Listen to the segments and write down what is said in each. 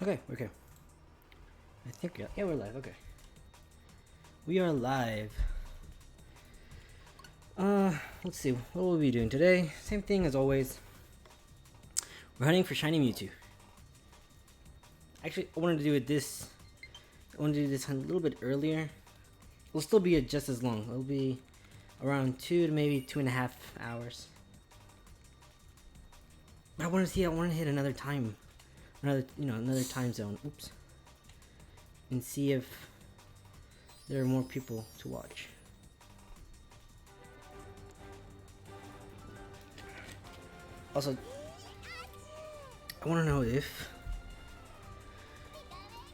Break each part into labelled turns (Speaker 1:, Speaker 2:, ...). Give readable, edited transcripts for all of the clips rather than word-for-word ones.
Speaker 1: Okay, okay. I think yeah, we're live. Okay, we are live. Let's see. What will we be doing today? Same thing as always. We're hunting for shiny Mewtwo. Actually, I wanted to do it this. I wanted to do this hunt a little bit earlier. It'll still be just as long. It'll be around 2 to maybe 2.5 hours. But I want to see. I want to hit another time, another time zone. Oops. And see if there are more people to watch. Also, I want to know if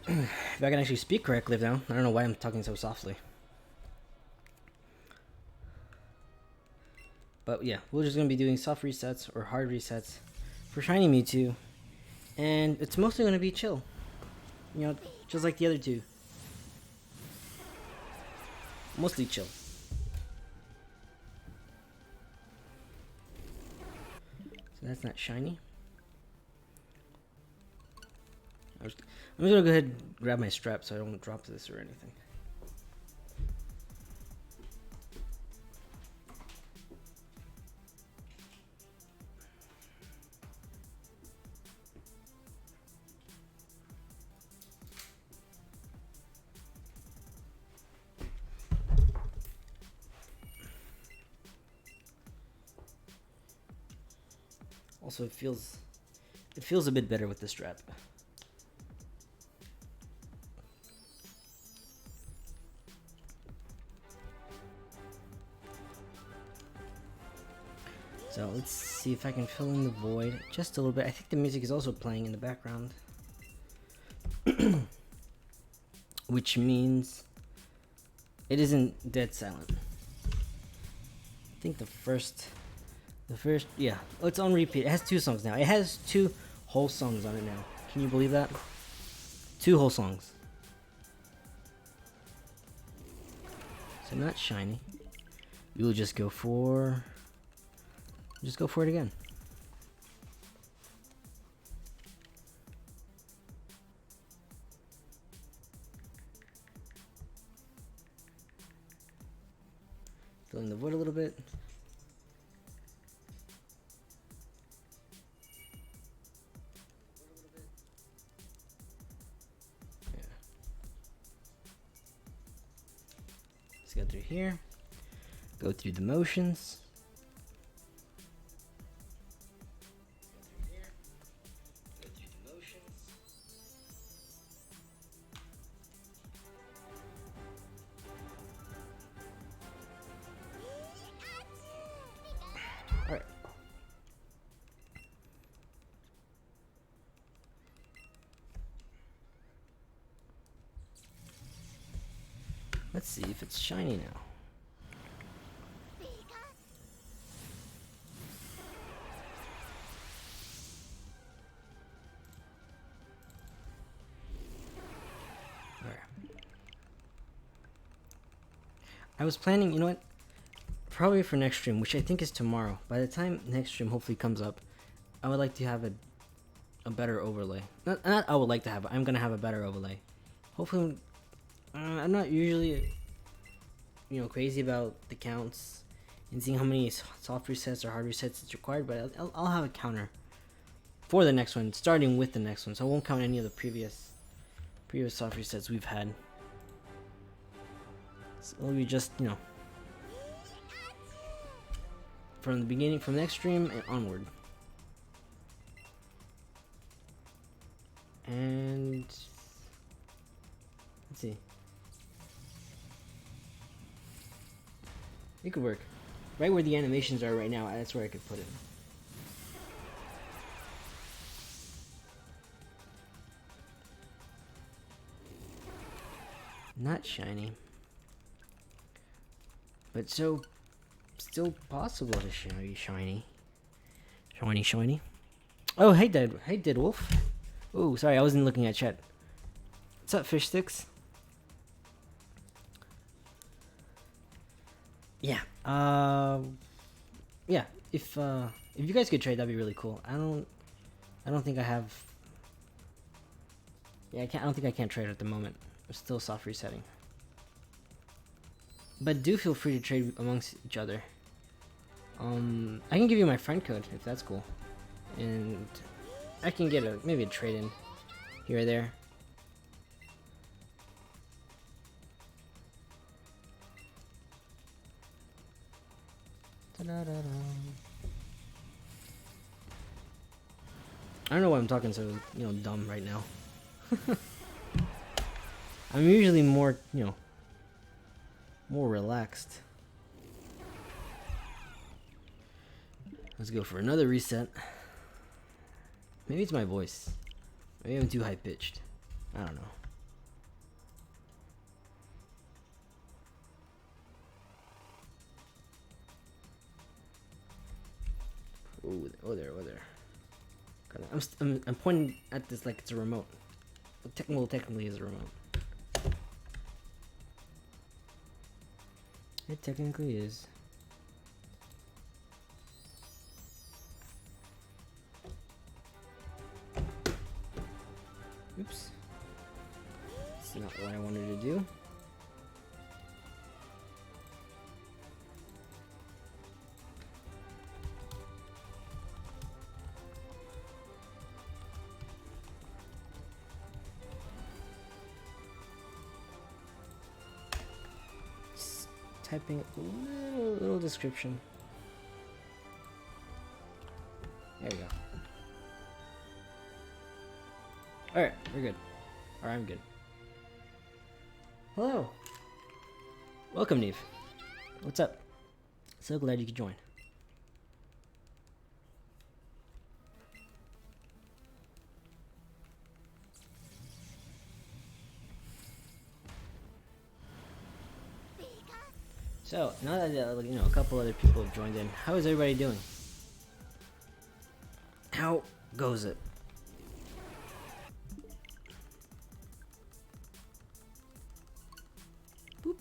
Speaker 1: I can actually speak correctly now. I don't know why I'm talking so softly. But yeah, we're just going to be doing soft resets or hard resets for shiny Mewtwo. And it's mostly going to be chill. You know, just like the other two. Mostly chill. So that's not shiny. I'm just gonna go ahead and grab my strap so I don't drop this or anything. Also, it feels a bit better with the strap. So let's see if I can fill in the void just a little bit. I think the music is also playing in the background. Which means it isn't dead silent. I think the first, yeah. Oh, it's on repeat. It has 2 songs now. It has 2 whole songs on it now. Can you believe that? 2 whole songs. So not shiny. We will just go for it again. Fill in the void a little bit. Yeah. Let's go through here. Go through the motions. Alright. Let's see if it's shiny now. I was planning, you know what? Probably for next stream, which I think is tomorrow. By the time next stream hopefully comes up, I would like to have a better overlay. Not I would like to have, I'm gonna have a better overlay. Hopefully, I'm not usually, crazy about the counts and seeing how many soft resets or hard resets it's required, but I'll have a counter for the next one, starting with the next one, so I won't count any of the previous soft resets we've had. So it'll be just, from the beginning, from next stream and onward. And let's see. It could work. Right where the animations are right now, that's where I could put it. Not shiny. But still possible to show you shiny. Shiny. Oh, hey Dead Wolf. Oh, sorry, I wasn't looking at chat. What's up, Fish Sticks? Yeah. Yeah. If you guys could trade, that'd be really cool. I don't think I have Yeah, I don't think I can trade at the moment. I'm still soft resetting. But do feel free to trade amongst each other. I can give you my friend code if that's cool, and I can get maybe a trade in here or there. I don't know why I'm talking so dumb right now. I'm usually more more relaxed. Let's go for another reset. Maybe it's my voice. Maybe I'm too high pitched. I don't know. Oh there. I'm pointing at this like it's a remote. Well, technically is a remote. It technically is. Oops. That's not what I wanted to do. Just typing a little description. There we go. Alright, we're good. Or I'm good. Hello. Welcome, Neve. What's up? So glad you could join. So, now that a couple other people have joined in, how is everybody doing? How goes it? Boop.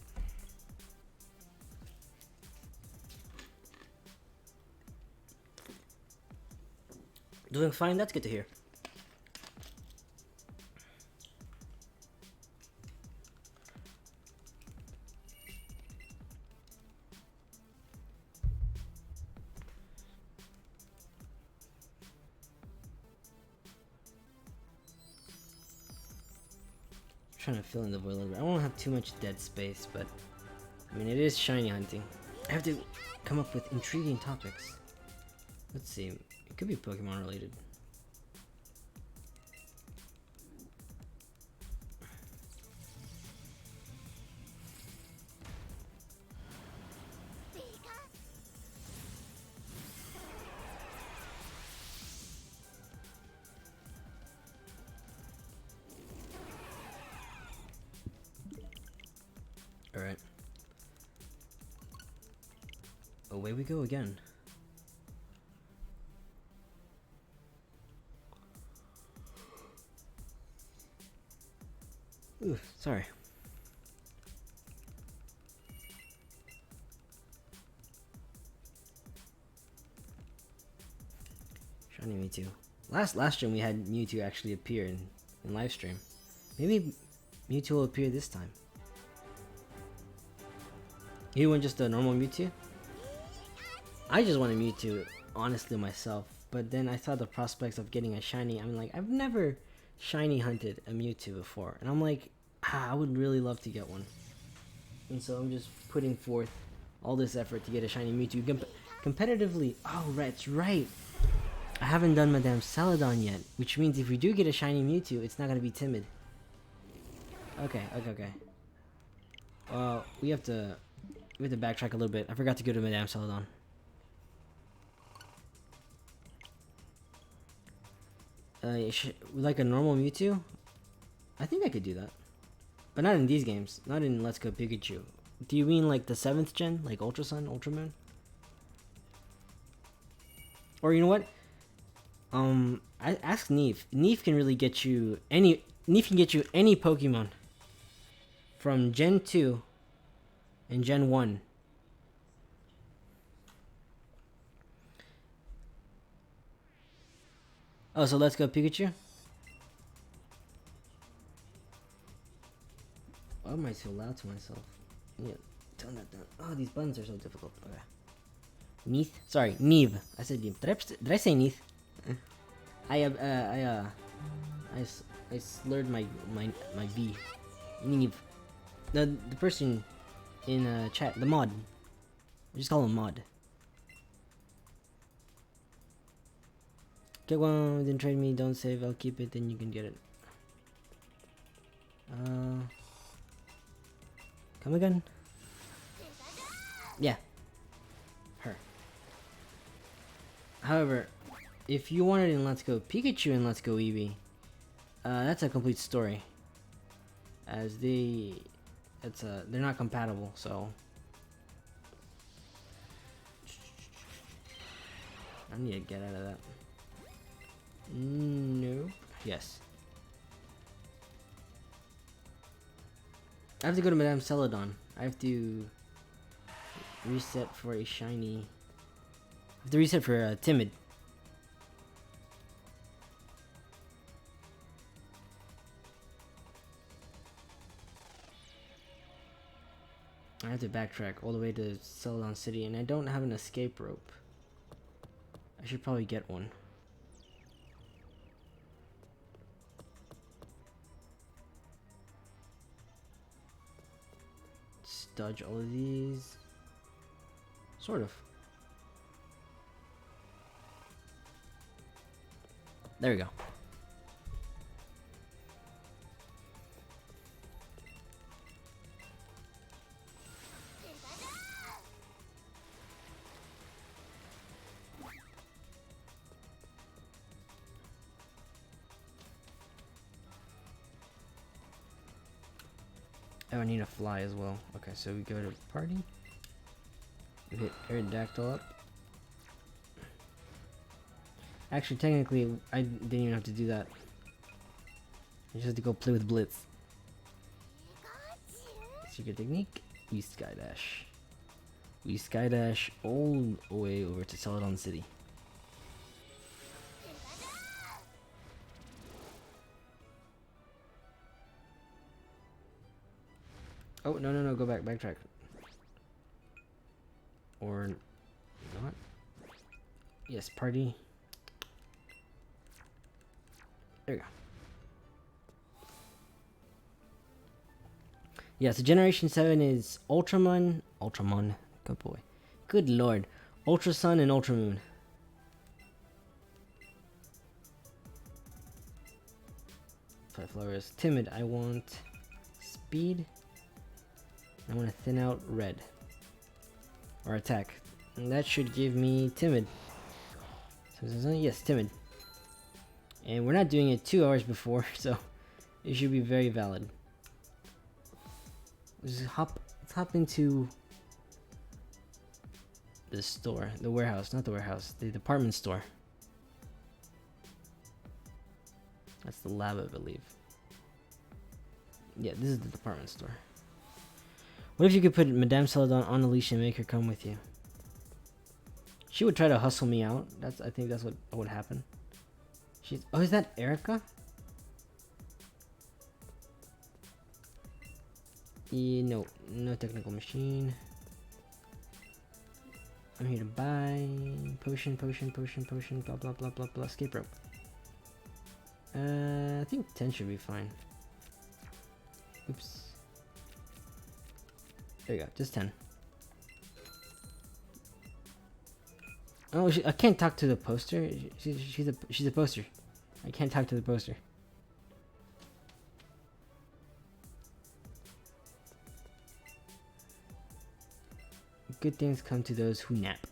Speaker 1: Doing fine, that's good to hear. Trying to fill in the void a little bit. I won't have too much dead space, but I mean, it is shiny hunting. I have to come up with intriguing topics. Let's see. It could be Pokemon related. Alright. Away we go again. Ooh, sorry. Shiny Mewtwo. Last stream we had Mewtwo actually appear in live stream. Maybe Mewtwo will appear this time. You want just a normal Mewtwo? I just want a Mewtwo, honestly, myself. But then I saw the prospects of getting a shiny. I'm like, I've never shiny hunted a Mewtwo before. And I'm like, I would really love to get one. And so I'm just putting forth all this effort to get a shiny Mewtwo. Competitively, oh, that's right. I haven't done Madame Saladon yet. Which means if we do get a shiny Mewtwo, it's not going to be timid. Okay. We have to backtrack a little bit. I forgot to go to Madame Saladon. Like a normal Mewtwo? I think I could do that. But not in these games. Not in Let's Go Pikachu. Do you mean like the 7th gen? Like Ultra Sun, Ultra Moon? Or you know what? I ask Neve. Neve can really get you any... Neve can get you any Pokemon. From Gen 2 and Gen 1. Oh, so Let's Go Pikachu? am I so loud to myself? Yeah, turn that down. Oh, these buttons are so difficult. Okay. Neath? Sorry, Neve. I said Neve. Did I say Neath? I slurred my V. Neve. The person in chat, the mod. I just call him mod. Get one, then trade me, don't save, I'll keep it, then you can get it. Come again? Yeah. Her. However, if you wanted in Let's Go Pikachu and Let's Go Eevee, that's a complete story. As they're not compatible, so I need to get out of that. No. Yes. I have to go to Madame Celadon. I have to reset for a shiny. I have to reset for Timid. I have to backtrack all the way to Celadon City, and I don't have an escape rope. I should probably get one. Dodge all of these. Sort of. There we go. Oh, I need a fly as well. Okay, so we go to party. We hit Aerodactyl up. Actually, technically, I didn't even have to do that. I just had to go play with Blitz. Secret technique. We skydash. We skydash all the way over to Celadon City. Oh, no, go back, backtrack. Or not. Yes, party. There you go. Yeah, so Generation 7 is Ultramon, good boy. Good lord. Ultra Sun and Ultra Moon. Five flowers. Timid, I want speed. I want to thin out red. Or attack. And that should give me timid. So, yes, timid. And we're not doing it 2 hours before, so it should be very valid. Let's hop into the store. The warehouse, not the warehouse. The department store. That's the lab, I believe. Yeah, this is the department store. What if you could put Madame Celadon on a leash and make her come with you? She would try to hustle me out. I think that's what would happen. Oh, is that Erica? No technical machine. I'm here to buy potion, blah blah, escape rope. I think 10 should be fine. Oops. There you go, just 10. Oh, I can't talk to the poster. She's a poster. I can't talk to the poster. Good things come to those who nap.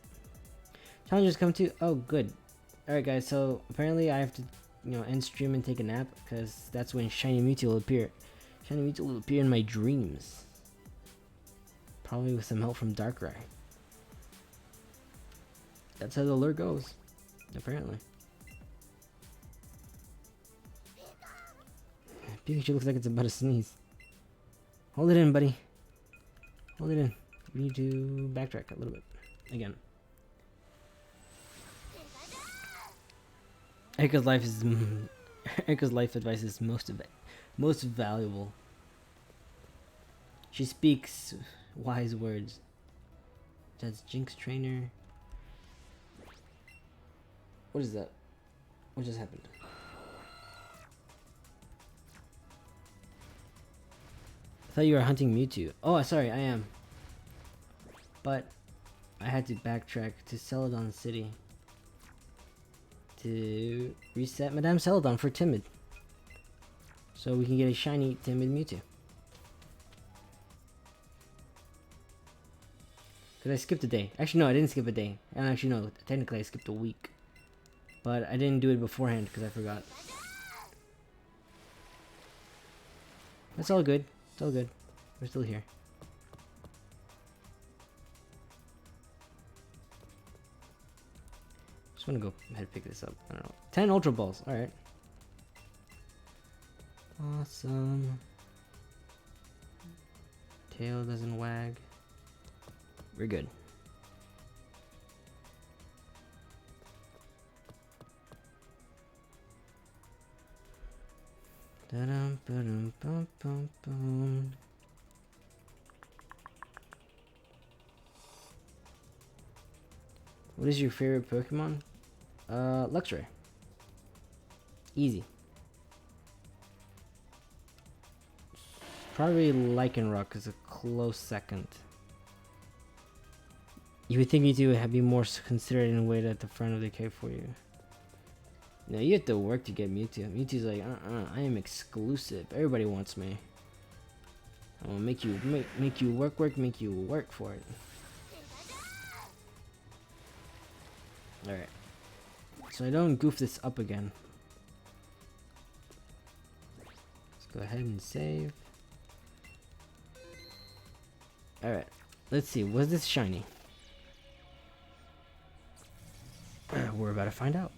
Speaker 1: Challenges come to. Oh, good. All right, guys. So apparently I have to, end stream and take a nap because that's when Shiny Mewtwo will appear. Shiny Mewtwo will appear in my dreams. Probably with some help from Darkrai. That's how the lure goes, apparently. Pikachu looks like it's about to sneeze. Hold it in, buddy. Hold it in. We need to backtrack a little bit. Again. Erika's life advice is most valuable. She speaks wise words. That's Jinx trainer. What is that? What just happened? I thought you were hunting Mewtwo. Oh, sorry, I am. But I had to backtrack to Celadon City to reset Madame Celadon for Timid, so we can get a shiny Timid Mewtwo. Cause I skipped a day. Actually, no, I didn't skip a day. And actually, no, technically I skipped a week, but I didn't do it beforehand because I forgot. It's all good. It's all good. We're still here. Just want to go ahead and pick this up. I don't know. 10 Ultra Balls. Alright. Awesome. Tail doesn't wag. We're good. Da-dum, ba-dum, bum, bum, bum. What is your favorite Pokemon? Luxray. Easy. Probably Lycanroc is a close second. You would think Mewtwo would be more considerate and wait at the front of the cave for you. No, you have to work to get Mewtwo. Mewtwo's like, I am exclusive. Everybody wants me. I'm gonna make you make you work for it. Alright. So I don't goof this up again. Let's go ahead and save. Alright. Let's see. Was this shiny? We're about to find out.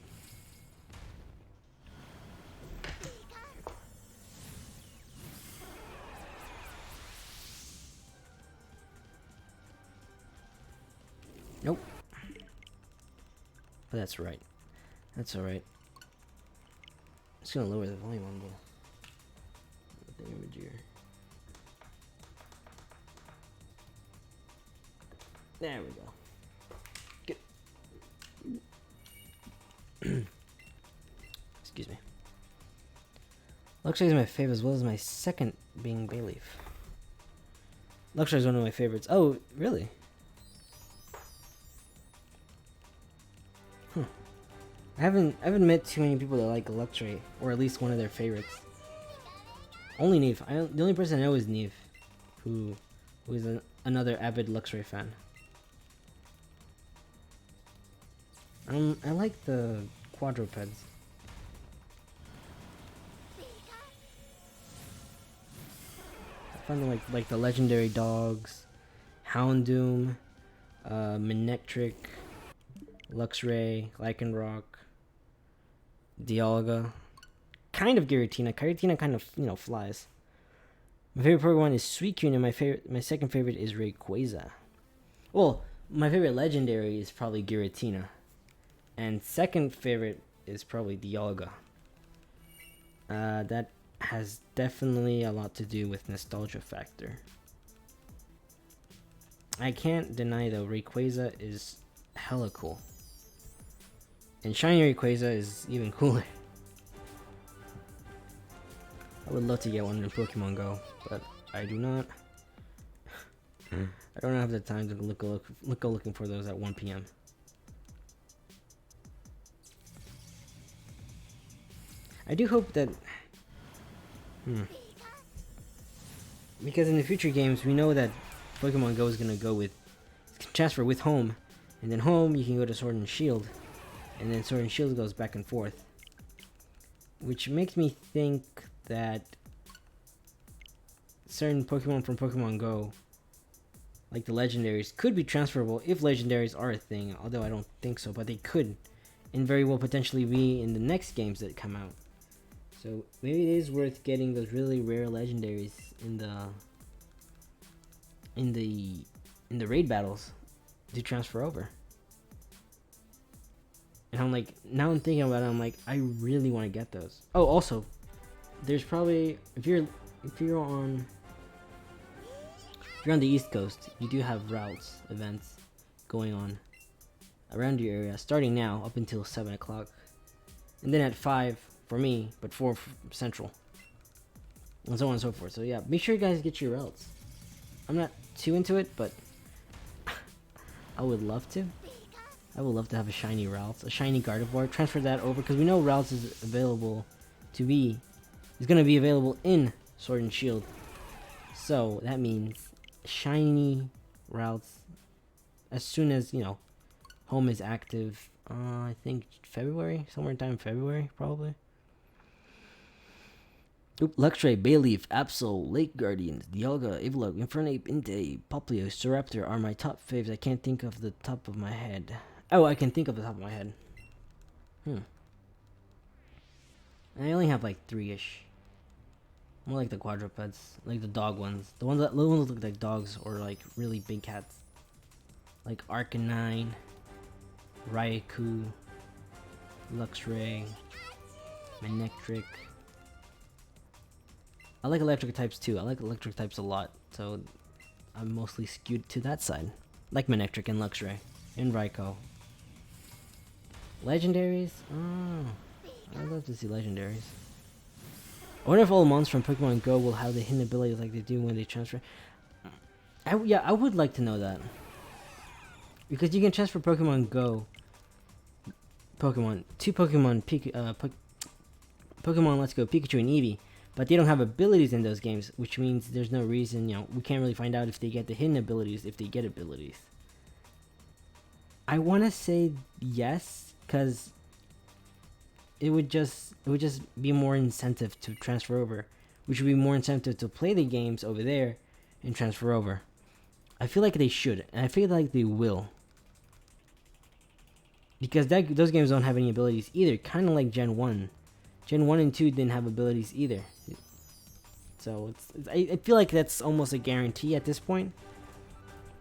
Speaker 1: Nope. But that's right. That's alright. Just gonna lower the volume on the image here. There we go. Good. Excuse me. Luxray is my favorite, as well as my second being Bayleaf. Luxray is one of my favorites. Oh, really? Huh. I haven't met too many people that like Luxray, or at least one of their favorites. Only Neve. The only person I know is Neve, who is another avid Luxray fan. I like the quadrupeds. I find them like the legendary dogs, Houndoom, Manectric, Luxray, Lycanroc, Dialga, kind of Giratina. Giratina kind of, you know, flies. My favorite Pokemon is Suicune, and my second favorite is Rayquaza. Well, my favorite legendary is probably Giratina. And second favorite is probably Dialga. That has definitely a lot to do with nostalgia factor. I can't deny though, Rayquaza is hella cool. And shiny Rayquaza is even cooler. I would love to get one in Pokemon Go, but I do not. I don't have the time to look looking for those at 1 PM. I do hope that, because in the future games we know that Pokemon Go is gonna go with transfer with Home, and then Home you can go to Sword and Shield, and then Sword and Shield goes back and forth, which makes me think that certain Pokemon from Pokemon Go, like the legendaries, could be transferable if legendaries are a thing, although I don't think so, but they could, and very well potentially be in the next games that come out. So maybe it is worth getting those really rare legendaries in the raid battles to transfer over. And I'm like, now I'm thinking about it, I'm like, I really want to get those. Oh, also, there's probably, if you're on If you're on the East Coast, you do have routes events going on around your area, starting now up until 7 o'clock, and then at 5 for me, but 4 for Central, and so on and so forth. So yeah, make sure you guys get your routes. I'm not too into it, but I would love to. I would love to have a shiny Ralts, a shiny Gardevoir, transfer that over, because we know Ralts is available to be, is going to be available in Sword and Shield. So that means shiny Ralts as soon as, you know, home is active. I think February, somewhere in time February, probably. Oop, Luxray, Bayleaf, Absol, Lake Guardians, Dialga, Evolug, Infernape, Entei, Popplio, Staraptor are my top faves. I can't think of the top of my head. Oh, I can think of the top of my head. I only have like 3-ish. More like the quadrupeds, like the dog ones. The ones that look like dogs or like really big cats. Like Arcanine, Raikou, Luxray, Manectric. I like electric types too. I like electric types a lot, so I'm mostly skewed to that side. Like Manectric and Luxray and Raikou. Legendaries? Oh, I'd love to see legendaries. I wonder if all monsters from Pokemon Go will have the hidden abilities like they do when they transfer. Yeah, I would like to know that. Because you can transfer Pokemon Go Pokemon to Pokemon Pokemon Let's Go Pikachu and Eevee, but they don't have abilities in those games, which means there's no reason, you know, we can't really find out if they get the hidden abilities, if they get abilities. I want to say yes, because it would just be more incentive to transfer over, which would be more incentive to play the games over there and transfer over. I feel like they should, and I feel like they will, because those games don't have any abilities either, kind of like Gen 1. Gen 1 and 2 didn't have abilities either, so I feel like that's almost a guarantee at this point,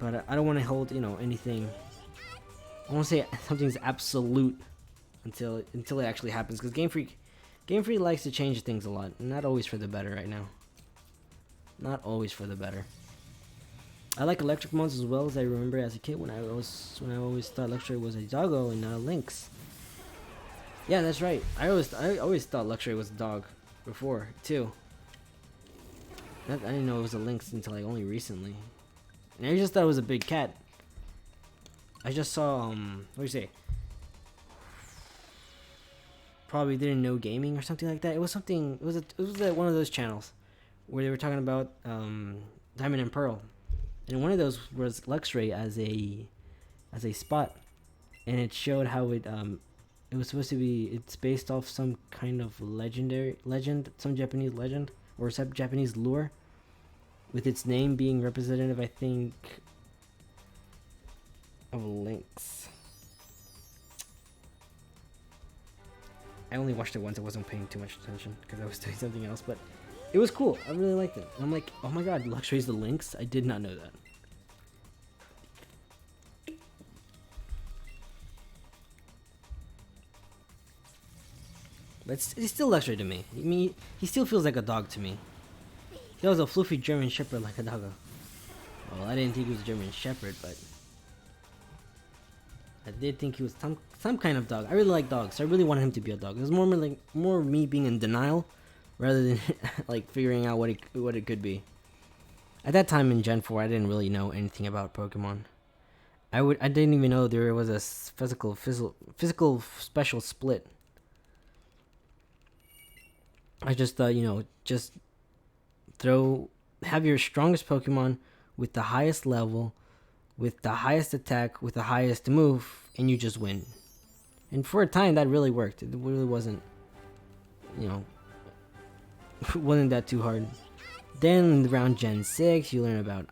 Speaker 1: but I don't want to hold, you know, anything. I want to say something's absolute until it actually happens, because Game Freak likes to change things a lot, and not always for the better right now. Not always for the better. I like electric mons as well, as I remember as a kid when I always thought Luxray was a doggo and not a lynx. Yeah, that's right. I always thought Luxray was a dog before too. I didn't know it was a lynx until like only recently, and I just thought it was a big cat. I just saw what do you say? Probably Didn't Know Gaming or something like that. It was something. It was one of those channels where they were talking about Diamond and Pearl, and one of those was Luxray as a spot, and it showed how it was supposed to be. It's based off some kind of legend, some Japanese legend or some Japanese lore, with its name being representative, I think, of lynx. I only watched it once. I wasn't paying too much attention because I was doing something else, but it was cool. I really liked it. And I'm like, oh my god, Luxray's the lynx? I did not know that. But it's still Luxray to me. I mean, he still feels like a dog to me. He was a fluffy German Shepherd like a doggo. Well, I didn't think he was a German Shepherd, but I did think he was some kind of dog. I really like dogs, so I really wanted him to be a dog. It was more me being in denial rather than like figuring out what it could be. At that time in Gen 4, I didn't really know anything about Pokemon. I didn't even know there was a physical special split. I just thought, you know, just have your strongest Pokemon with the highest level, with the highest attack, with the highest move, and you just win. And for a time, that really worked. It really wasn't, you know, wasn't that too hard. Then around Gen 6, I learned about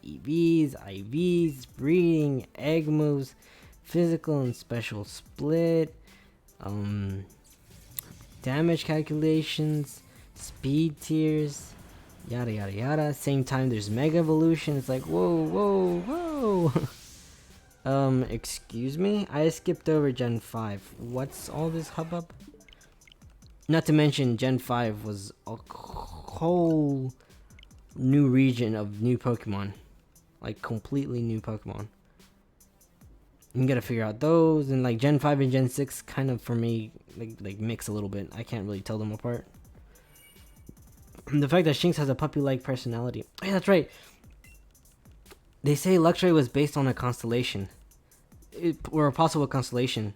Speaker 1: EVs, IVs, breeding, egg moves, physical and special split, damage calculations, speed tiers, yada yada yada. Same time there's Mega Evolution. It's like, whoa. Excuse me? I skipped over Gen 5. What's all this hubbub? Not to mention Gen 5 was a whole new region of new Pokemon, like completely new Pokemon. You gotta figure out those, and like Gen 5 and Gen 6 kind of for me like mix a little bit. I can't really tell them apart. The fact that Shinx has a puppy-like personality. Oh, yeah, that's right. They say Luxray was based on a constellation, or a possible constellation,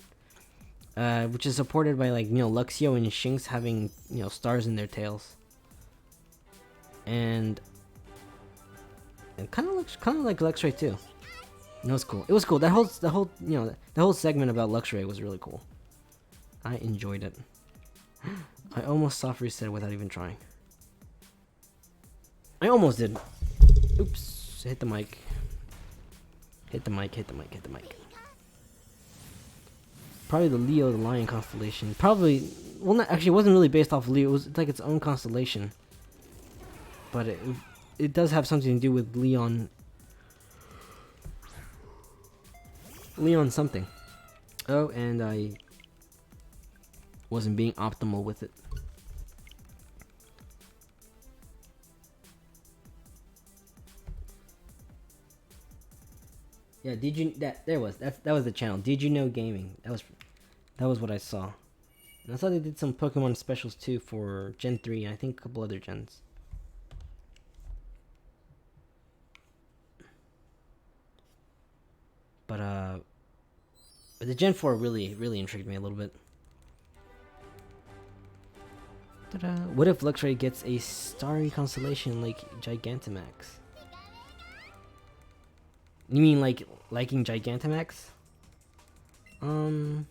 Speaker 1: which is supported by like Luxio and Shinx having stars in their tails, and it kind of looks like Luxray too. It was cool. It was cool. The whole segment about Luxray was really cool. I enjoyed it. I almost soft reset without even trying. I almost did. Oops. Hit the mic. Hit the mic. Probably the Leo, the Lion constellation. Probably, well, not actually. It wasn't really based off Leo. It was like its own constellation. But it does have something to do with Leon something. Oh, and I wasn't being optimal with it. Yeah, did you that was the channel. Did you know gaming? That was what I saw. And I saw they did some Pokemon specials too for Gen 3 and I think a couple other gens. But the Gen 4 really intrigued me a little bit. Ta-da. What if Luxray gets a starry constellation like Gigantamax? You mean like liking Gigantamax? Well,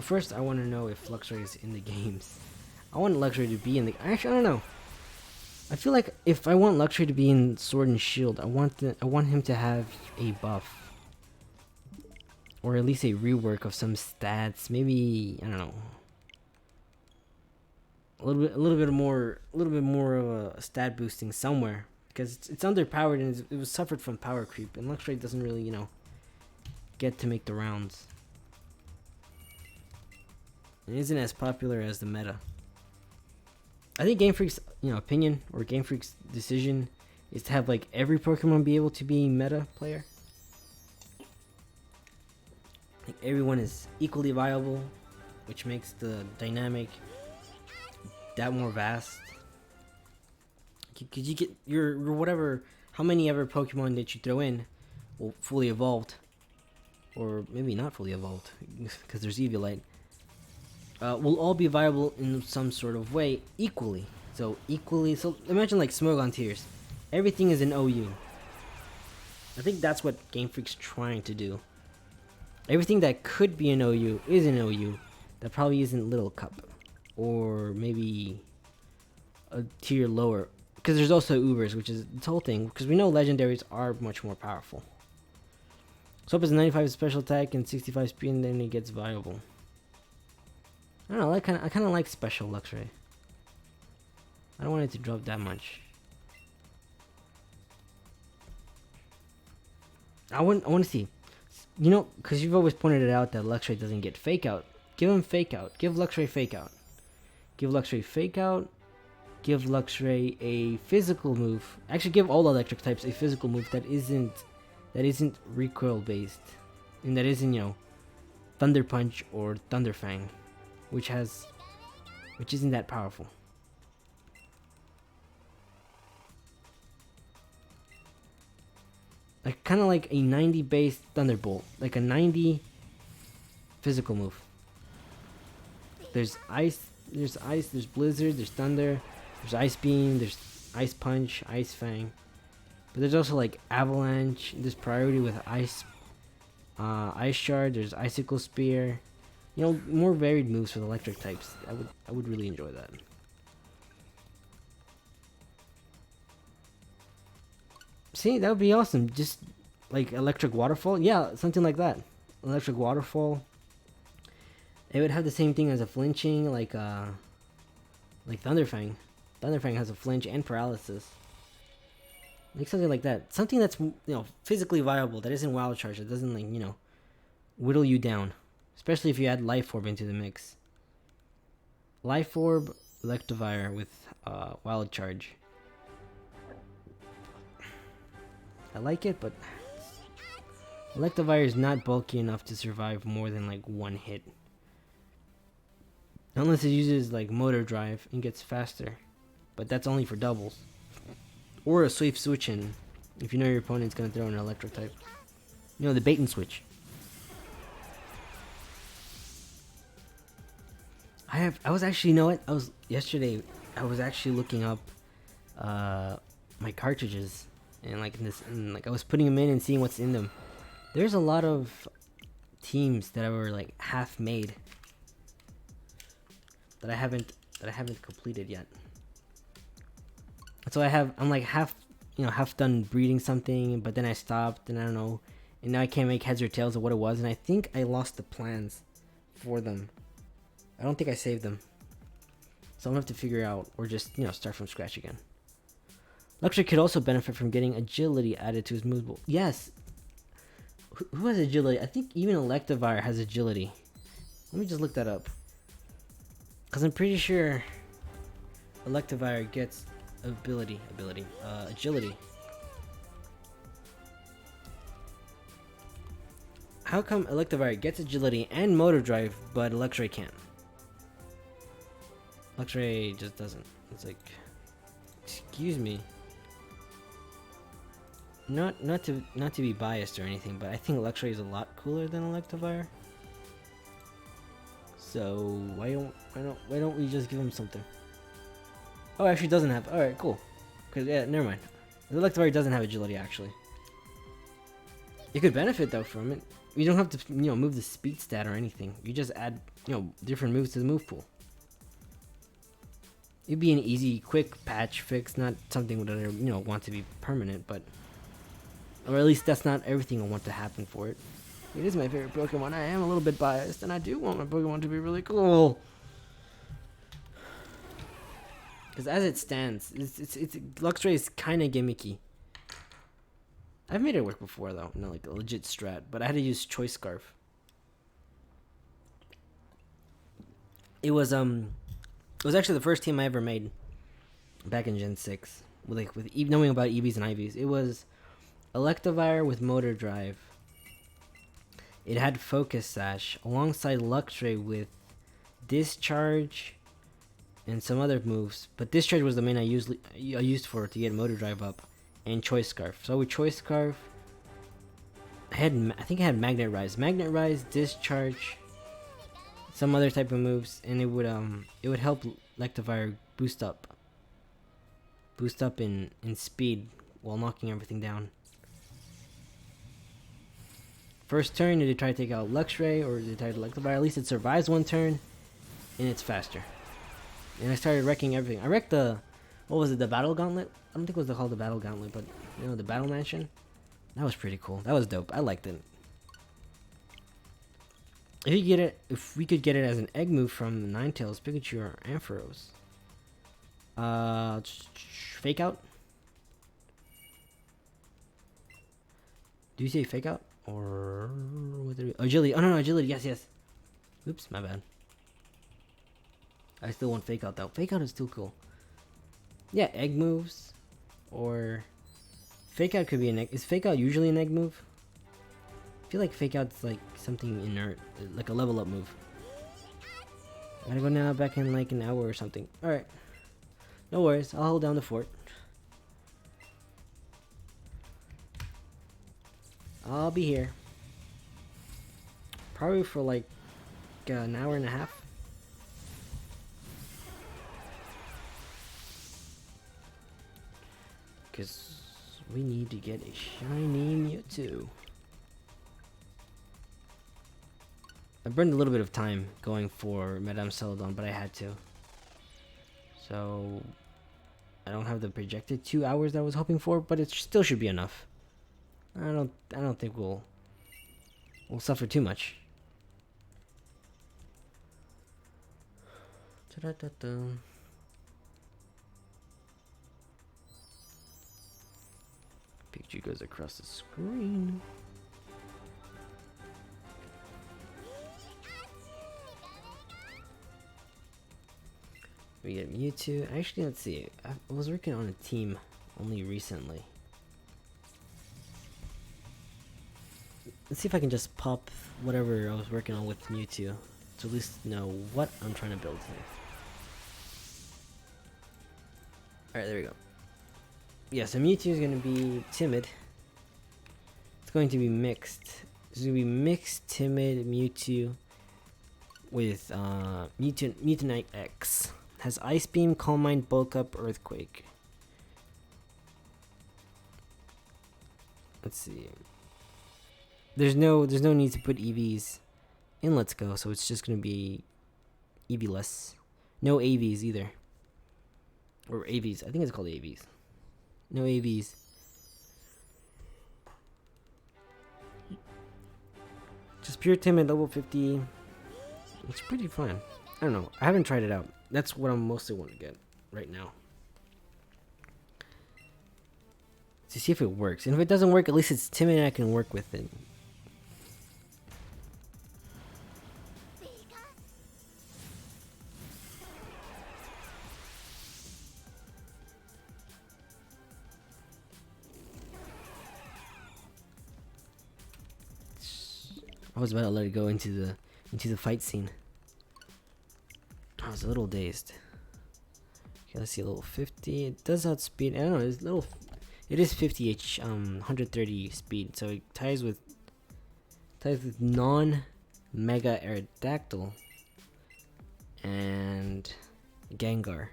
Speaker 1: first I want to know if Luxray is in the games. I want Luxray to be in the. Actually, I don't know. I feel like if I want Luxray to be in Sword and Shield, I want him to have a buff, or at least a rework of some stats. Maybe, I don't know, a little bit more of a stat boosting somewhere, because it's underpowered and it was suffered from power creep, and Luxray doesn't really get to make the rounds. It isn't as popular as the meta. I think Game Freak's opinion, or Game Freak's decision, is to have like every Pokemon be able to be meta player. Like everyone is equally viable, which makes the dynamic that more vast. Cause you get your whatever, how many ever Pokemon that you throw in will fully evolved, or maybe not fully evolved, because there's Eviolite. Will all be viable in some sort of way equally. So imagine like Smogon tiers. Everything is an OU. I think that's what Game Freak's trying to do. Everything that could be an OU is an OU. That probably isn't Little Cup, or maybe a tier lower. Because there's also Ubers, which is the whole thing. Because we know legendaries are much more powerful. So it's 95 special attack and 65 speed, and then it gets viable. I don't know. I kind of like special Luxray. I don't want it to drop that much. I want to see, because you've always pointed it out that Luxray doesn't get fake out. Give him fake out. Give Luxray fake out. Give Luxray fake out. Give Luxray a physical move. Actually, give all electric types a physical move that isn't recoil based, and that isn't Thunder Punch or Thunder Fang. Which isn't that powerful. Like kind of like a 90 base Thunderbolt, like a 90 physical move. There's ice, there's blizzard, there's thunder, there's ice beam, there's ice punch, ice fang. But there's also like avalanche. There's priority with ice shard. There's icicle spear. More varied moves for the electric types. I would really enjoy that. See, that would be awesome. Just like electric waterfall. Yeah, something like that. Electric waterfall. It would have the same thing as a flinching, like Thunderfang. Thunderfang has a flinch and paralysis. Like something like that. Something that's physically viable, that isn't wild charge, that doesn't whittle you down. Especially if you add Life Orb into the mix. Life Orb, Electivire with Wild Charge. I like it, but Electivire is not bulky enough to survive more than like one hit. Unless it uses like Motor Drive and gets faster. But that's only for doubles. Or a safe switch in if you know your opponent's going to throw an Electro type. You know, the bait and switch. I was actually, you know what? Yesterday, I was actually looking up my cartridges. And like I was putting them in and seeing what's in them. There's a lot of teams that were like half made that I haven't completed yet. So I'm like half done breeding something, but then I stopped and I don't know, and now I can't make heads or tails of what it was, and I think I lost the plans for them. I don't think I saved them, so I'm gonna have to figure out or just start from scratch again. Luxray could also benefit from getting agility added to his move pool. Yes. Who has agility? I think even Electivire has agility. Let me just look that up. Because I'm pretty sure Electivire gets agility. How come Electivire gets agility and motor drive, but Luxray can't? Luxray just doesn't. It's like, excuse me. Not to be biased or anything, but I think Luxray is a lot cooler than Electivire. So why don't we just give him something? Oh, actually doesn't have. All right, cool. Cause yeah, never mind. The Electivire doesn't have agility actually. You could benefit though from it. You don't have to move the speed stat or anything. You just add different moves to the move pool. It'd be an easy, quick patch fix, not something that I want to be permanent, but. Or at least that's not everything I want to happen for it. It is my favorite Pokemon. I am a little bit biased, and I do want my Pokemon to be really cool. Because as it stands, Luxray is kind of gimmicky. I've made it work before though, like a legit strat, but I had to use Choice Scarf. It was actually the first team I ever made back in Gen 6 with knowing about EVs and IVs. It was Electivire with Motor Drive. It had Focus Sash alongside Luxray with Discharge and some other moves, but Discharge was the main I used for it to get Motor Drive up, and Choice Scarf. So with Choice Scarf, I think I had Magnet Rise, Discharge, some other type of moves, and it would help Electivire boost up in speed while knocking everything down. First turn, did it try to take out Luxray or did it try to Electivire? At least it survives one turn, and it's faster. And I started wrecking everything. I wrecked the Battle Gauntlet? I don't think it was called the Battle Gauntlet, but the Battle Mansion. That was pretty cool. That was dope. I liked it. If we could get it as an egg move from Ninetales, Pikachu, or Ampharos. Fake Out? Do you say Fake Out? Or agility? Oh no, agility. Yes. Oops, my bad. I still want Fake Out though. Fake Out is still cool. Yeah, egg moves, or Fake Out could be an egg. Is Fake Out usually an egg move? I feel like Fake Out's like something inert, like a level up move. I gotta go now, back in like an hour or something. All right, no worries. I'll hold down the fort. I'll be here. Probably for like an hour and a half. Because we need to get a shiny Mewtwo. I burned a little bit of time going for Madame Celadon, but I had to. So I don't have the projected 2 hours that I was hoping for, but it still should be enough. I don't think we'll suffer too much. Ta-da-da-da. Pikachu goes across the screen. We get Mewtwo. Actually, let's see. I was working on a team only recently. Let's see if I can just pop whatever I was working on with Mewtwo to at least know what I'm trying to build here. Alright, there we go. Yeah, so Mewtwo is going to be timid. It's going to be mixed. It's going to be mixed, timid Mewtwo with Mewtwo X. Has Ice Beam, Calm Mind, Bulk Up, Earthquake. Let's see. There's no need to put EVs in Let's Go, so it's just gonna be EV-less. No AVs either. Or AVs. I think it's called AVs. No AVs. Just pure timid, level 50. It's pretty fun. I don't know. I haven't tried it out. That's what I'm mostly want to get right now. To see if it works. And if it doesn't work, at least it's timid and I can work with it. I was about to let it go into the fight scene. I was a little dazed. Okay, let's see, a little 50. It does outspeed. I don't know. It's little. It is 50 130 speed, so it ties with non-Mega Aerodactyl and Gengar.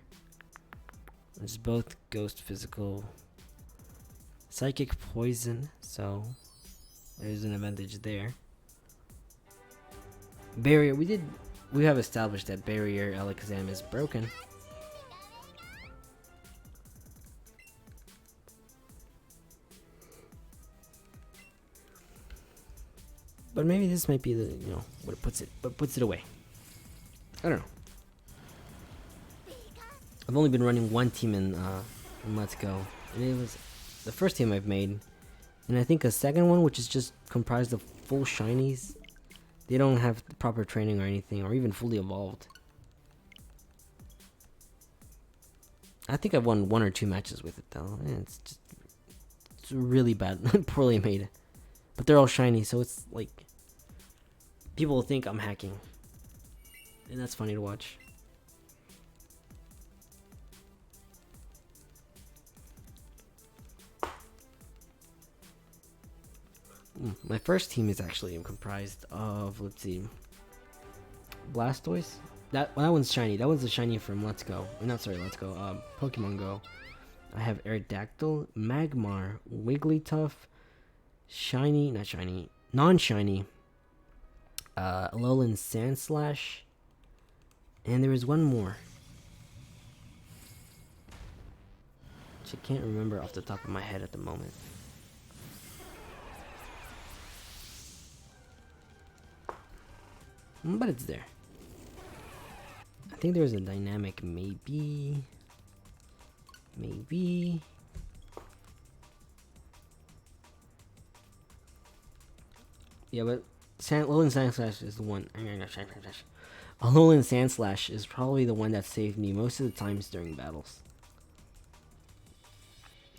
Speaker 1: It's both Ghost, Physical, Psychic, Poison. So there's an advantage there. Barrier. We have established that Barrier Alakazam is broken. But maybe this might be the what puts it away. I don't know. I've only been running one team in Let's Go, and it was the first team I've made, and I think a second one which is just comprised of full shinies. They don't have the proper training or anything, or even fully evolved. I think I've won 1 or 2 matches with it though. It's really bad, poorly made. But they're all shiny, so it's like people will think I'm hacking, and that's funny to watch. My first team is actually comprised of, let's see, Blastoise. That one's shiny. That one's a shiny from Let's Go. Not sorry, Let's Go. Pokemon Go. I have Aerodactyl, Magmar, Wigglytuff, shiny, not shiny, non-shiny, Alolan Sandslash, and there is one more, which I can't remember off the top of my head at the moment. But it's there. I think there's a dynamic, maybe. Yeah, but Alolan Sandslash is the one. Alolan Sandslash is probably the one that saved me most of the times during battles.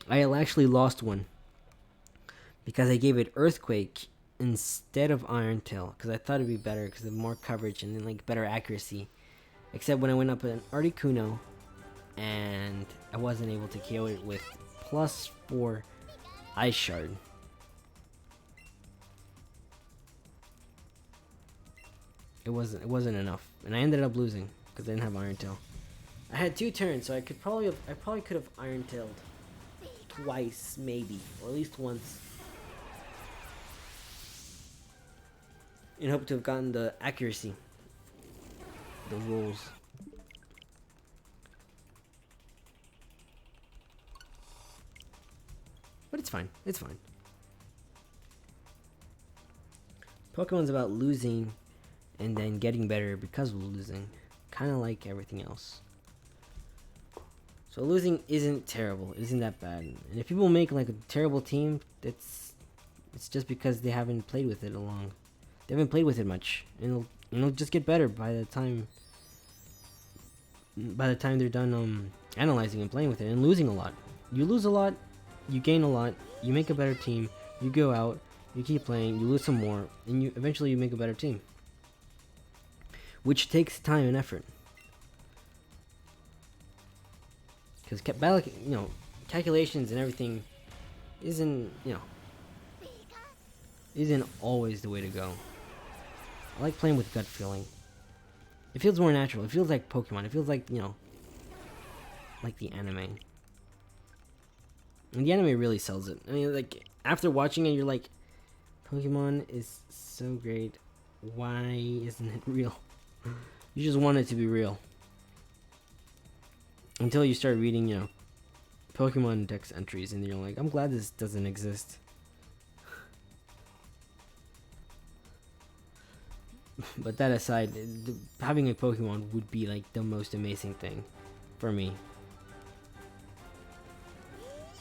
Speaker 1: I actually lost one because I gave it Earthquake instead of Iron Tail, because I thought it'd be better because of more coverage and then like better accuracy. Except when I went up an Articuno and I wasn't able to KO it with +4 Ice Shard. It wasn't enough, and I ended up losing because I didn't have Iron Tail. I had 2 turns, so I probably could have Iron Tailed twice, maybe, or at least once, in hope to have gotten the accuracy, the rolls. But it's fine. It's fine. Pokemon's about losing and then getting better because of losing, kind of like everything else. So losing isn't terrible. It isn't that bad. And if people make like a terrible team, it's just because they haven't played with it long. They haven't played with it much, and it'll just get better by the time by the time they're done analyzing and playing with it and losing a lot. You lose a lot, you gain a lot, you make a better team, you go out, you keep playing, you lose some more, and you eventually you make a better team. Which takes time and effort. Because calculations and everything isn't always the way to go. I like playing with gut feeling. It feels more natural. It feels like Pokemon. It feels like, like the anime. And the anime really sells it. I mean, like, after watching it, you're like, Pokemon is so great. Why isn't it real? You just want it to be real. Until you start reading, Pokemon Dex entries, and you're like, I'm glad this doesn't exist. But that aside, having a Pokemon would be like the most amazing thing for me.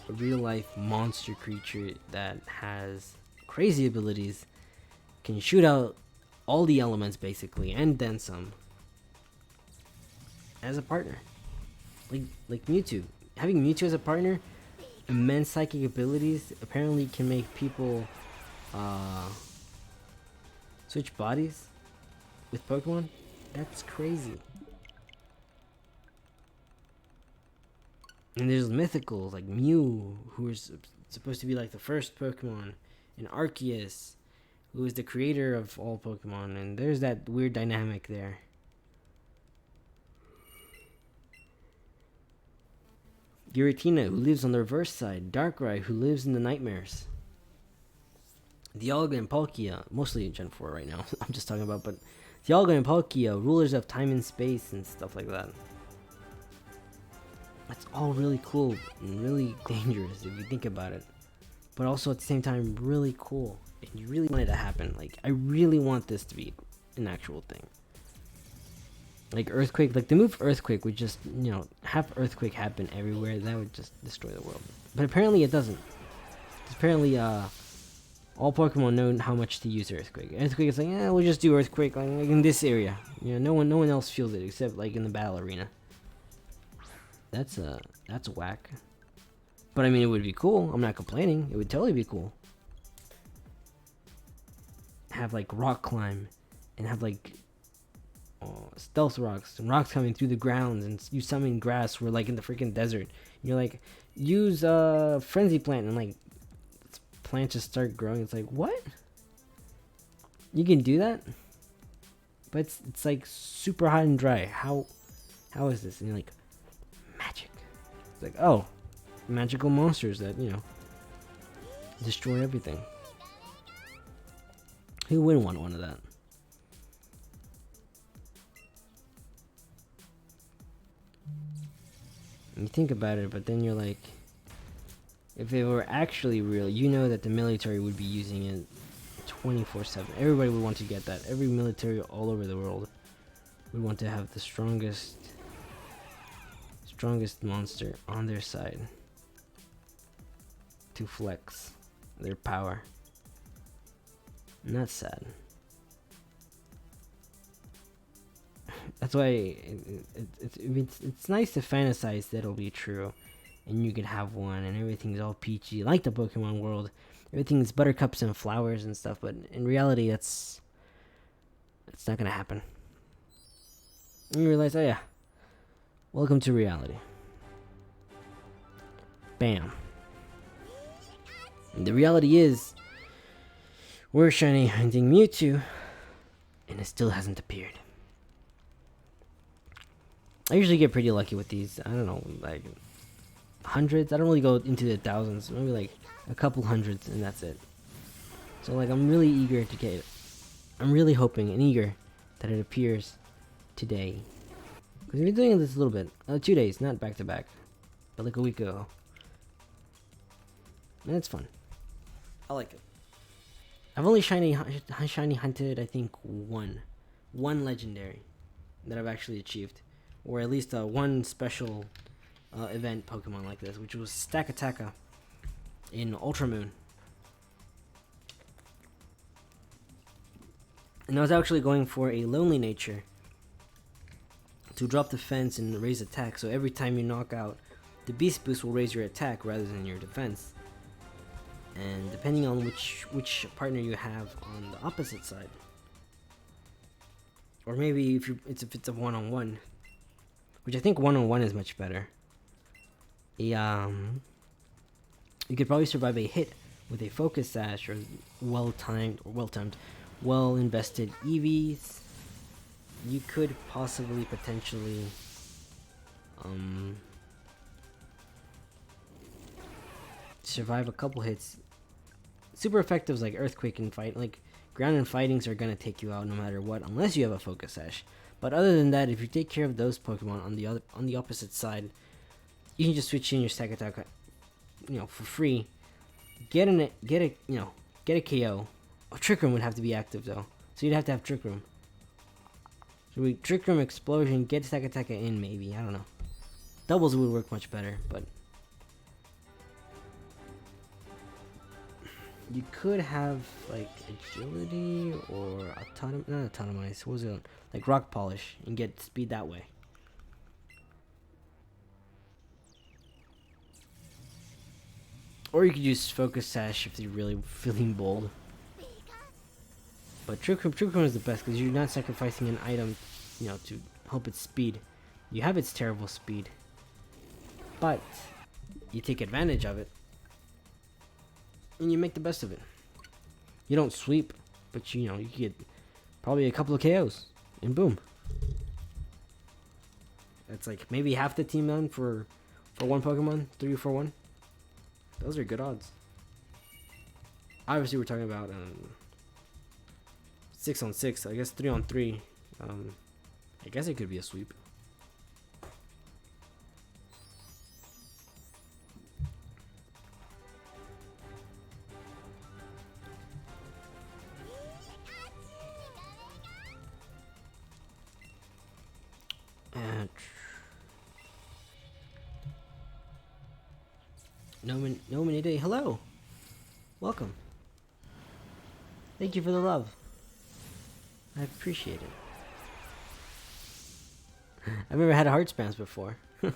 Speaker 1: A real life monster creature that has crazy abilities, can shoot out all the elements basically, and then some, as a partner. Like Mewtwo. Having Mewtwo as a partner, immense psychic abilities, apparently can make people switch bodies with Pokemon. That's crazy. And there's mythicals like Mew, who is supposed to be like the first Pokemon, and Arceus, who is the creator of all Pokemon, and there's that weird dynamic there. Giratina, who lives on the reverse side. Darkrai, who lives in the nightmares. Dialga and Palkia, mostly in Gen 4 right now, I'm just talking about, but Dialga and Palkia, rulers of time and space and stuff like that. That's all really cool and really dangerous if you think about it. But also at the same time, really cool. And you really want it to happen. Like, I really want this to be an actual thing. Like Earthquake, like the move Earthquake would just, have Earthquake happen everywhere. That would just destroy the world. But apparently it doesn't. Apparently, all Pokemon know how much to use Earthquake. Earthquake is like, we'll just do Earthquake like in this area. No one else feels it except like in the battle arena. That's whack. But I mean, it would be cool. I'm not complaining. It would totally be cool. Have like Rock Climb, and have like stealth rocks and rocks coming through the grounds, and you summon grass. We're like in the freaking desert. And you're like, use Frenzy Plant, and like plants just start growing. It's like, what? You can do that? But it's like super hot and dry. How is this? And you're like, magic. It's like, oh, magical monsters that, destroy everything. Who wouldn't want one of that? And you think about it, but then you're like, if it were actually real, you know that the military would be using it 24/7. Everybody would want to get that. Every military all over the world would want to have the strongest monster on their side to flex their power. And that's sad. That's why it's nice to fantasize that it'll be true, and you could have one, and everything's all peachy, like the Pokemon world. Everything's buttercups and flowers and stuff, but in reality, it's not gonna happen. And you realize, oh yeah, welcome to reality. Bam. And the reality is, we're shiny hunting Mewtwo, and it still hasn't appeared. I usually get pretty lucky with these. I don't know, like hundreds. I don't really go into the thousands. Maybe like a couple hundreds, and that's it. So like, I'm really eager to get it. I'm really hoping and eager that it appears today. Because we've been doing this a little bit. 2 days, not back to back, but like a week ago. And it's fun. I like it. I've only shiny hunted, I think, one legendary that I've actually achieved, or at least one special event Pokemon like this, which was Stakataka in Ultra Moon. And I was actually going for a Lonely Nature to drop defense and raise attack. So every time you knock out, the beast boost will raise your attack rather than your defense. And depending on which partner you have on the opposite side, or maybe if it's a one-on-one, which I think one-on-one is much better. You could probably survive a hit with a focus sash or well-timed, well-invested EVs. You could possibly potentially survive a couple hits. Super effective like Earthquake and fight, like ground and fightings are gonna take you out no matter what, unless you have a focus sash. But other than that, if you take care of those Pokemon on the opposite side, you can just switch in your stack attack, for free. Get a KO. Oh, Trick Room would have to be active though, so you'd have to have Trick Room. So we Trick Room, Explosion, get stack attack in maybe. I don't know. Doubles would work much better, but you could have like agility or not autonomize. What was it? Like rock polish and get speed that way. Or you could use focus sash if you're really feeling bold. But Trick Room is the best because you're not sacrificing an item, to help its speed. You have its terrible speed, but you take advantage of it. And you make the best of it. You don't sweep, but you get probably a couple of KOs, and boom. That's like maybe half the team done for one Pokemon, 3 for 1. Those are good odds. Obviously, we're talking about 6-on-6. I guess 3-on-3. I guess it could be a sweep. Nomini Day, hello! Welcome. Thank you for the love. I appreciate it. I've never had a heart spams before. Oh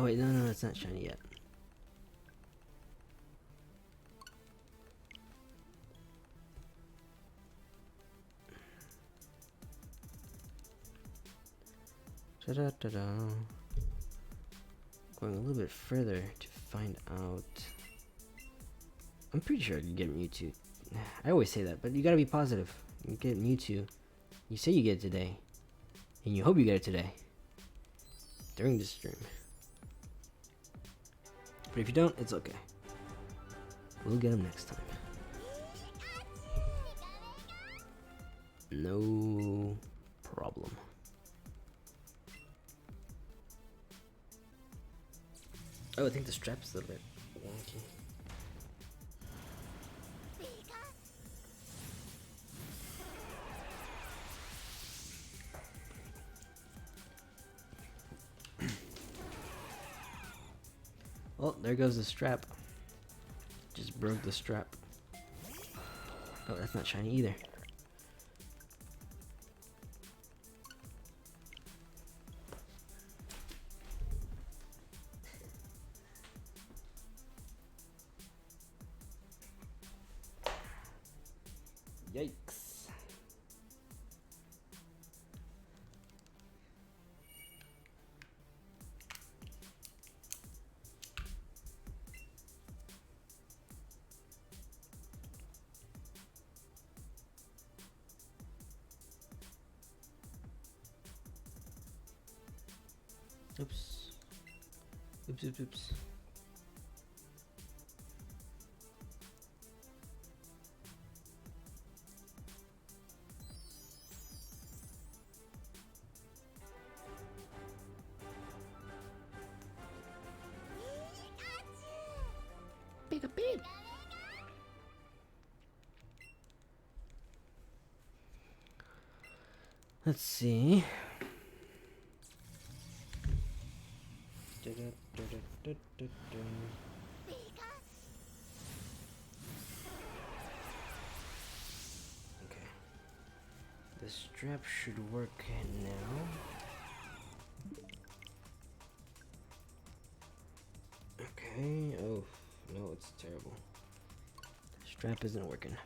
Speaker 1: wait, no, it's not shiny yet. Da-da-da-da. Going a little bit further to find out. I'm pretty sure I can get Mewtwo. I always say that, but you gotta be positive. You get Mewtwo. You say you get it today, and you hope you get it today during this stream. But if you don't, it's okay. We'll get him next time. No problem. Oh, I think the strap's a little bit wonky. Well, there goes the strap. Just broke the strap. Oh, that's not shiny either. Yikes. Oops. Oops. Pikachu. Let's see. strap should work now. Okay, oh, no, it's terrible. The strap isn't working.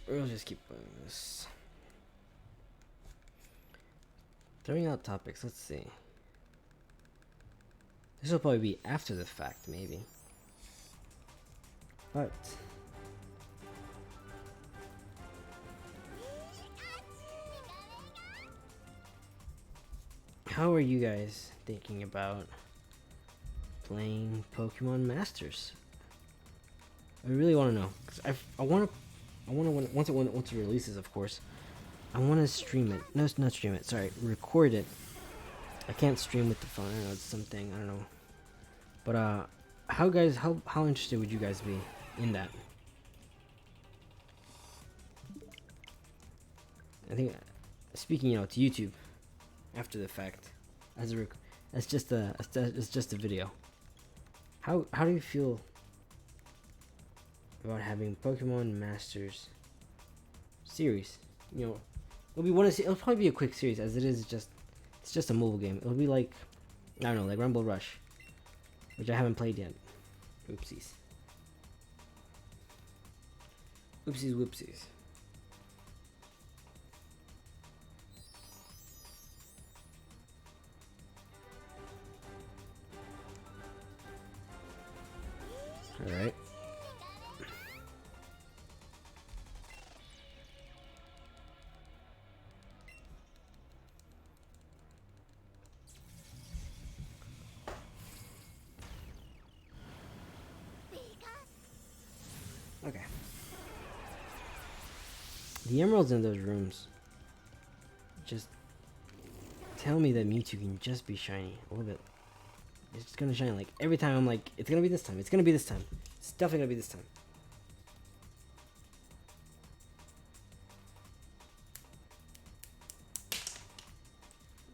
Speaker 1: We'll just keep doing this. Throwing out topics, let's see. This will probably be after the fact, maybe. But how are you guys thinking about playing Pokemon Masters? I really want to know, because I want to once it releases, of course. I want to stream it. No, not stream it. Sorry, record it. I can't stream with the phone. I don't know, it's something. I don't know. But how interested would you guys be in that? I think speaking, to YouTube after the fact, it's just a video. How do you feel about having Pokemon Masters series? It'll probably be a quick series, as it's just a mobile game. It'll be like, I don't know, like Rumble Rush, which I haven't played yet. Oopsies. Oopsies whoopsies. Alright. Okay. The emeralds in those rooms just tell me that Mewtwo can just be shiny a little bit. It's just gonna shine like every time. I'm like, it's gonna be this time. It's gonna be this time. It's definitely gonna be this time.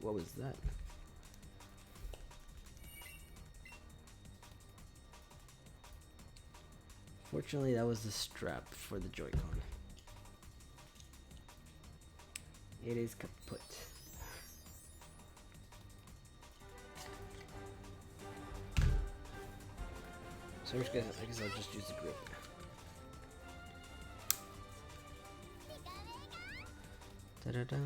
Speaker 1: What was that? Fortunately, that was the strap for the Joy-Con. It is kaput. So I guess I'll just use the grip. Da-da-da.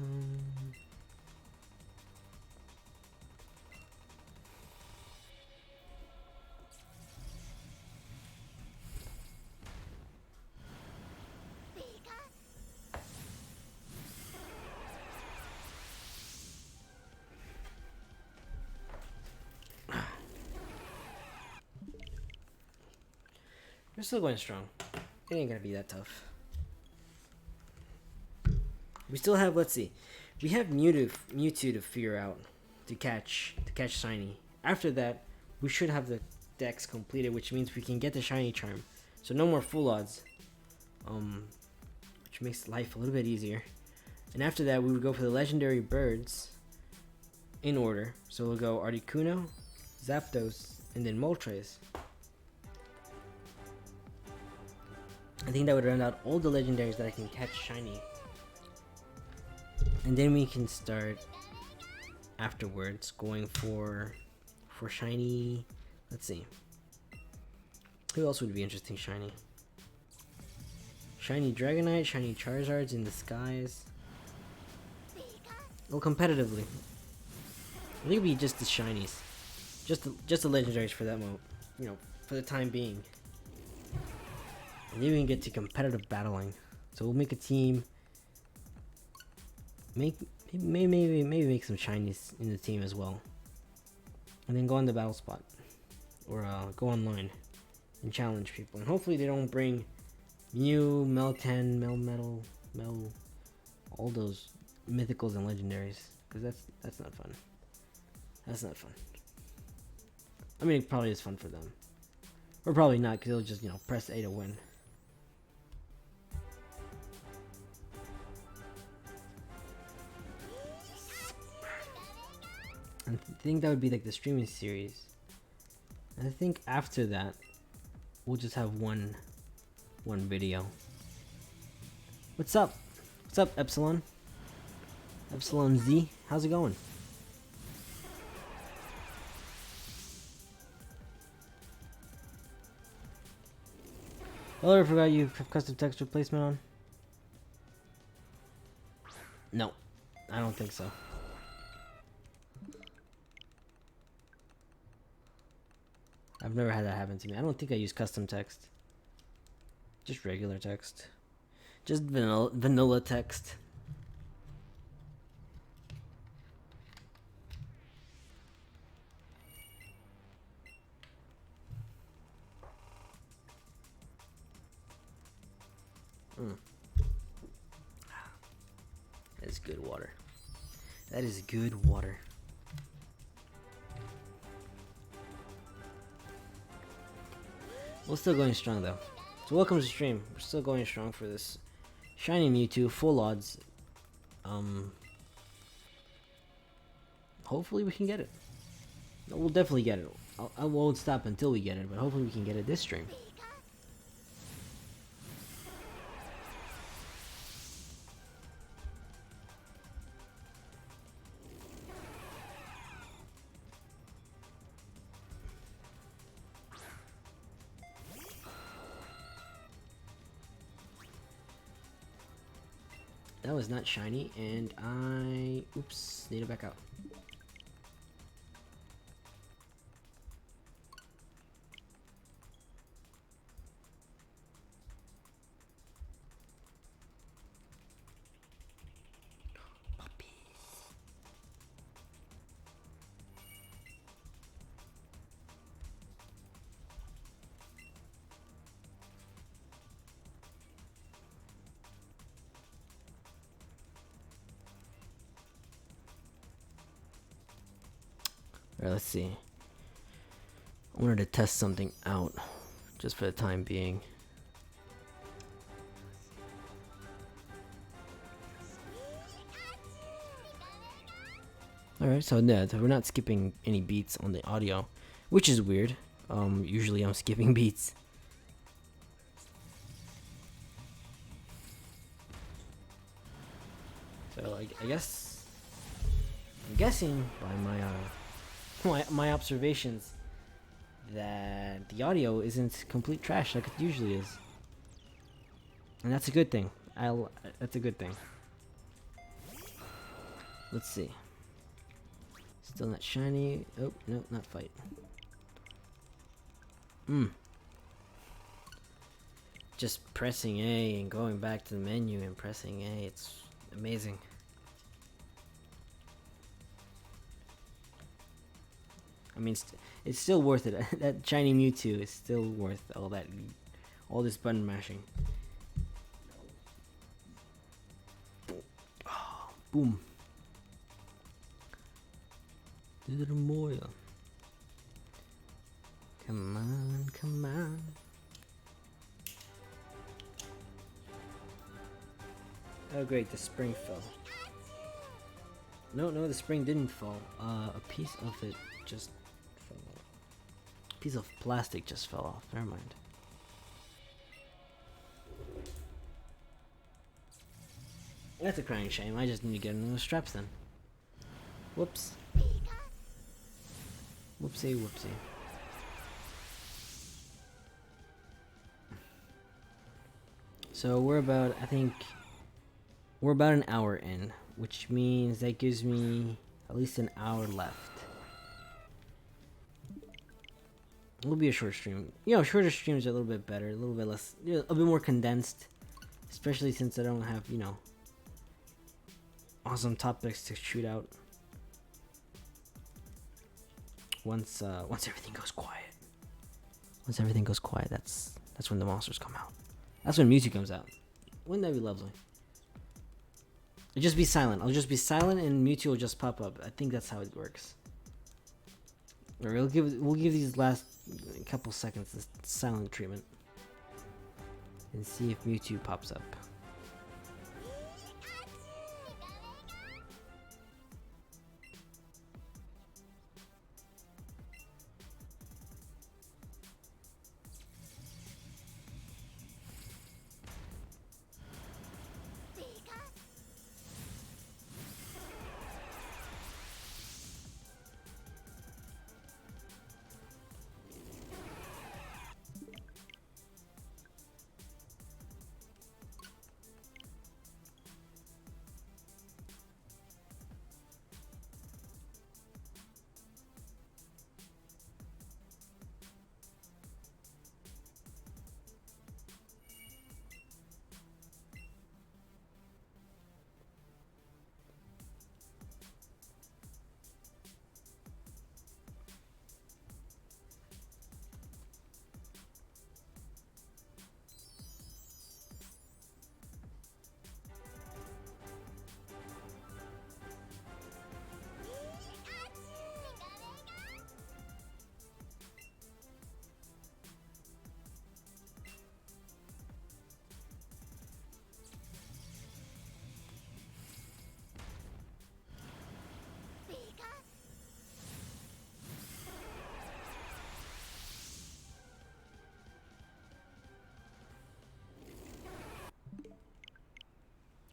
Speaker 1: We're still going strong. It ain't gonna be that tough. We still have, let's see, we have Mewtwo to figure out, to catch shiny. After that, we should have the dex completed, which means we can get the shiny charm. So no more full odds, which makes life a little bit easier. And after that, we would go for the legendary birds in order. So we'll go Articuno, Zapdos, and then Moltres. I think that would round out all the legendaries that I can catch shiny. And then we can start afterwards going for shiny. Let's see. Who else would be interesting shiny? Shiny Dragonite, shiny Charizards in the skies. Well, competitively, I think it'd be just the shinies. Just the legendaries for that moment, for the time being. And then we can get to competitive battling. So we'll make a team. Maybe make some shinies in the team as well. And then go on the battle spot. Or go online and challenge people. And hopefully they don't bring Mew, Meltan, Melmetal, all those mythicals and legendaries. Because that's not fun. That's not fun. I mean, it probably is fun for them. Or probably not, because they'll just, press A to win. I think that would be like the streaming series. And I think after that, we'll just have one video. What's up? What's up, Epsilon? Epsilon Z, how's it going? Oh, I forgot you have custom text replacement on. No, I don't think so. I've never had that happen to me. I don't think I use custom text. Just regular text. Just vanilla text. That is good water. That is good water. We're still going strong though. So welcome to the stream. We're still going strong for this shiny Mewtwo, full odds. Hopefully we can get it. We'll definitely get it. I won't stop until we get it, but hopefully we can get it this stream. That was not shiny, and oops, need to back out. Puppies. Alright, let's see. I wanted to test something out, just for the time being. Alright, so yeah, we're not skipping any beats on the audio, which is weird. Usually I'm skipping beats. So I guess I'm guessing by my observations that the audio isn't complete trash like it usually is, and that's a good thing. That's a good thing. Let's see. Still not shiny. Oh no, not fight. Just pressing A and going back to the menu and pressing A. It's amazing. I mean, it's still worth it. That shiny Mewtwo is still worth all this button mashing. Oh, boom. Little Moya. Come on, come on. Oh great, the spring fell. No, the spring didn't fall. A piece of it just fell off. A piece of plastic just fell off. Never mind. That's a crying shame. I just need to get into those straps then. Whoops. Whoopsie, whoopsie. So we're about, I think, we're about an hour in, which means that gives me at least an hour left. It'll be a short stream. You know, shorter streams are a little bit better, a little bit less, you know, a bit more condensed, especially since I don't have, you know, awesome topics to shoot out. Once everything goes quiet. Once everything goes quiet, that's when the monsters come out. That's when Mewtwo comes out. Wouldn't that be lovely? It'll just be silent. I'll just be silent and Mewtwo will just pop up. I think that's how it works. Or we'll give these last couple seconds this silent treatment. And see if Mewtwo pops up.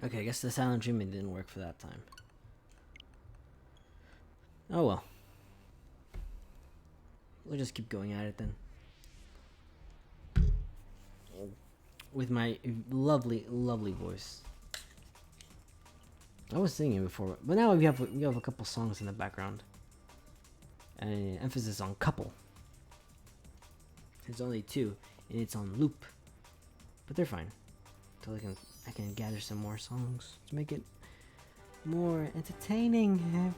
Speaker 1: Okay, I guess the silent treatment didn't work for that time. Oh well. We'll just keep going at it then. With my lovely, lovely voice. I was singing before, but now we have a couple songs in the background. And emphasis on couple. There's only 2, and it's on loop. But they're fine. Until I can gather some more songs to make it more entertaining.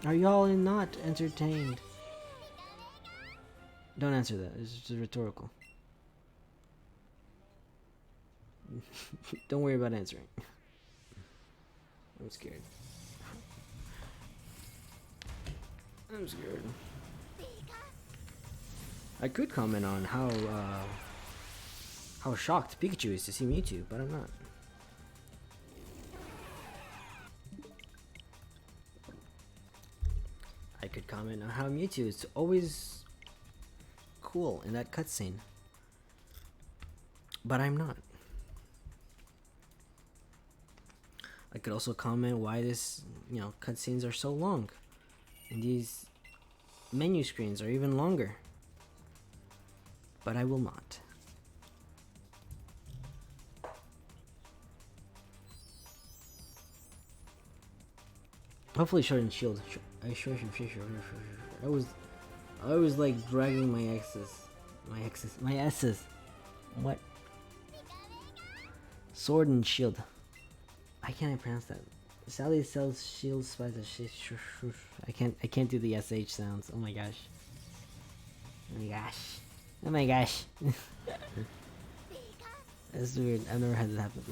Speaker 1: Are y'all not entertained? Don't answer that. It's just rhetorical. Don't worry about answering. I'm scared. I'm scared. I could comment on how shocked Pikachu is to see Mewtwo, but I'm not. I could comment on how Mewtwo is always cool in that cutscene, but I'm not. I could also comment why this, cutscenes are so long, and these menu screens are even longer. But I will not. Hopefully, Sword and Shield. I was like dragging my S's. What? Sword and Shield. Why can't I pronounce that? Sally sells shields by the I can't do the SH sounds. Oh my gosh. Oh my gosh. Oh my gosh. That's weird. I've never had that happen.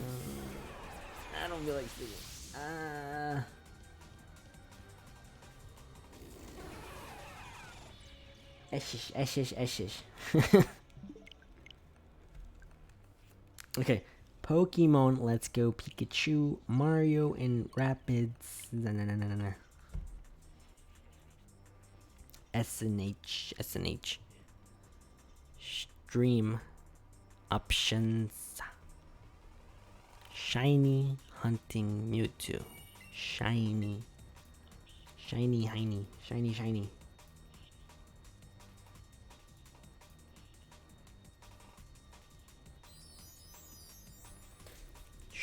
Speaker 1: I don't feel like speaking. Eshish. Okay. Pokemon, let's go. Pikachu, Mario, and Rapids. SNH. Stream options. Shiny hunting Mewtwo. Shiny.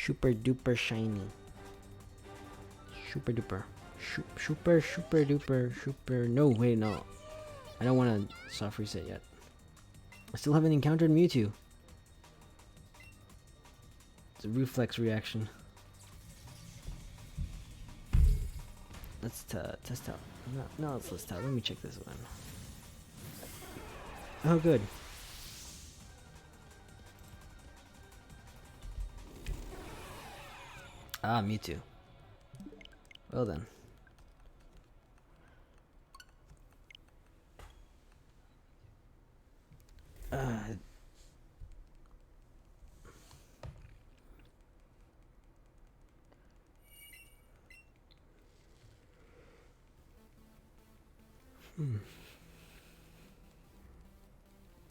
Speaker 1: Super duper shiny. Super duper. Super duper. No, wait, no. I don't want to soft reset yet. I still haven't encountered Mewtwo. It's a reflex reaction. Let's test out. No, let's test out. Let me check this one. Oh, good. Ah, Mewtwo. Well then.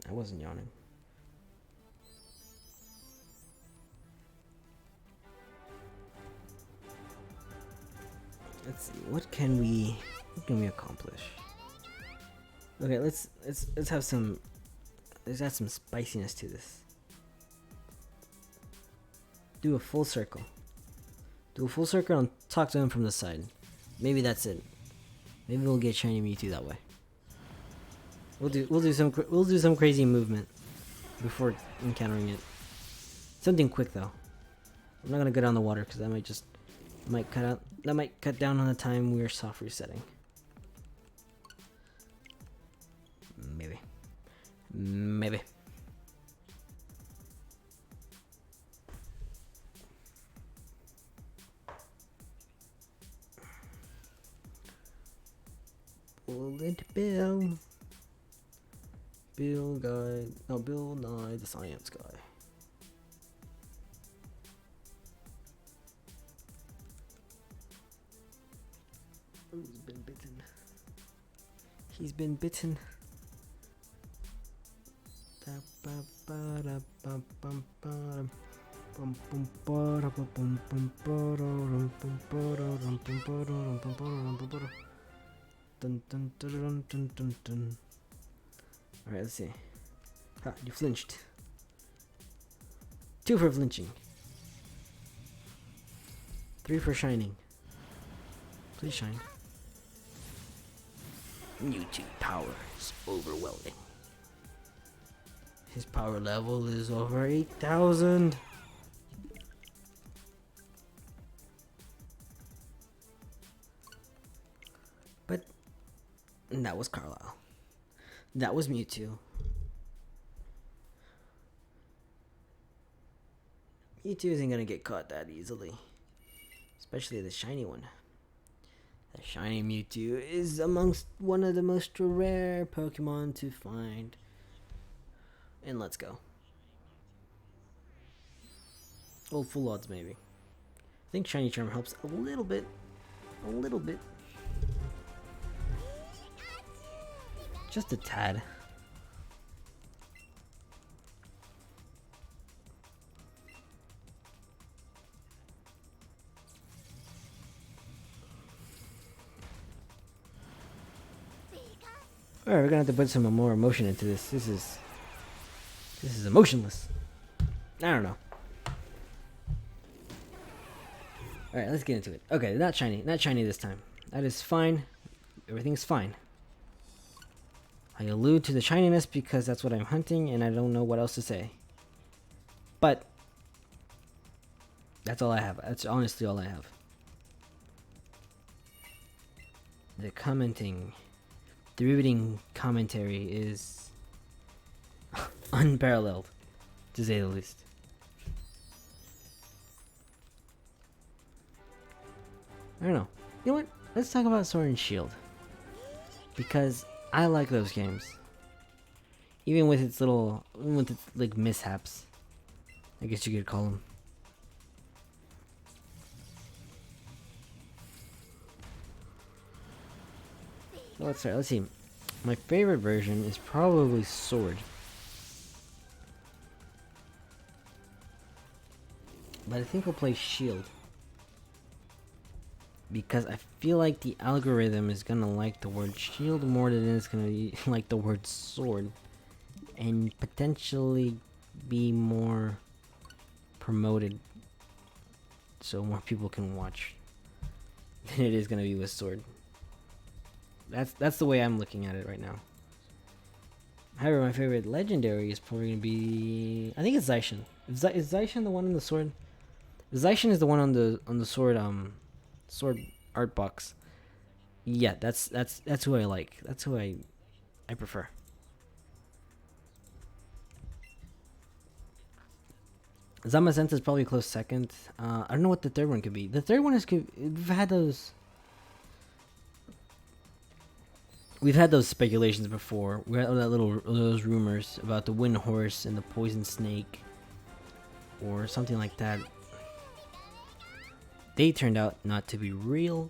Speaker 1: I wasn't yawning. Let's see. What can we accomplish? Okay, let's have some. Let's add some spiciness to this. Do a full circle. And talk to him from the side. Maybe that's it. Maybe we'll get shiny Mewtwo that way. We'll do some crazy movement before encountering it. Something quick though. I'm not gonna go down the water because that might cut down on the time we're soft resetting. Maybe. Bullet Bill. Bill Nye the science guy. He's been bitten. Alright, let's see. Ha, you flinched. 2 for flinching. 3 for shining. Please shine. Mewtwo power is overwhelming. His power level is over 8,000. But that was Carlisle. That was Mewtwo. Mewtwo isn't gonna get caught that easily. Especially the shiny one. The shiny Mewtwo is amongst one of the most rare Pokemon to find. And let's go. Oh, full odds maybe. I think Shiny Charm helps a little bit. A little bit. Just a tad. Alright, we're gonna have to put some more emotion into this. This is emotionless. I don't know. Alright, let's get into it. Okay, not shiny. Not shiny this time. That is fine. Everything's fine. I allude to the shininess because that's what I'm hunting and I don't know what else to say. But that's all I have. That's honestly all I have. The commenting, the riveting commentary is unparalleled, to say the least. I don't know. You know what? Let's talk about Sword and Shield. Because I like those games. Even with its like mishaps. I guess you could call them. So let's start. Let's see. My favorite version is probably Sword. But I think we'll play Shield. Because I feel like the algorithm is gonna like the word shield more than it's gonna like the word sword. And potentially be more promoted so more people can watch than it is gonna be with sword. That's the way I'm looking at it right now. However, my favorite legendary is probably gonna be, I think it's Zaishin. Is Zaishin the one on the sword? Zaishin is the one on the sword sword art box. Yeah, that's who I like. That's who I prefer. Zamazenta is probably close second. I don't know what the third one could be. The third one is we've had those speculations before. We had those rumors about the wind horse and the poison snake or something like that. They turned out not to be real.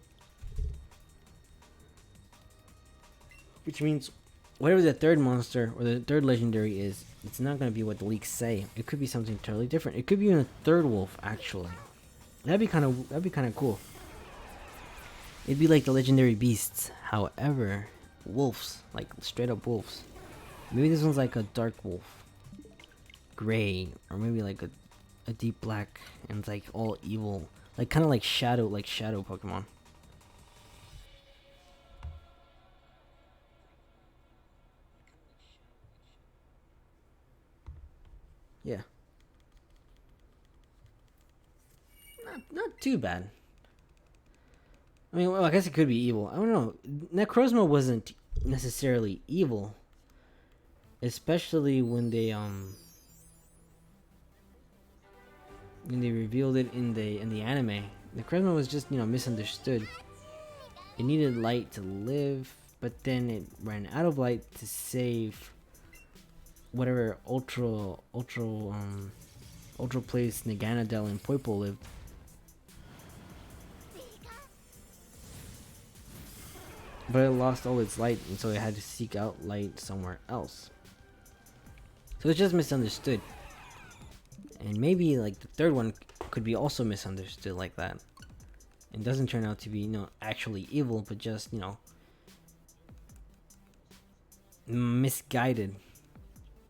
Speaker 1: Which means whatever the third monster or the third legendary is, it's not going to be what the leaks say. It could be something totally different. It could be even a third wolf, actually. That'd be kind of cool. It'd be like the legendary beasts. However, wolves, like straight up wolves. Maybe this one's like a dark wolf, gray, or maybe like a deep black, and it's like all evil. Like kind of like shadow Pokemon. Yeah. Not too bad. I mean, well, I guess it could be evil. I don't know. Necrozma wasn't necessarily evil, especially when they revealed it in the anime. Necrozma was just, misunderstood. It needed light to live, but then it ran out of light to save whatever ultra place Naganadel and Poipo lived. But it lost all its light, and so it had to seek out light somewhere else. So it's just misunderstood. And maybe like the third one could be also misunderstood like that. It doesn't turn out to be, actually evil, but just, misguided,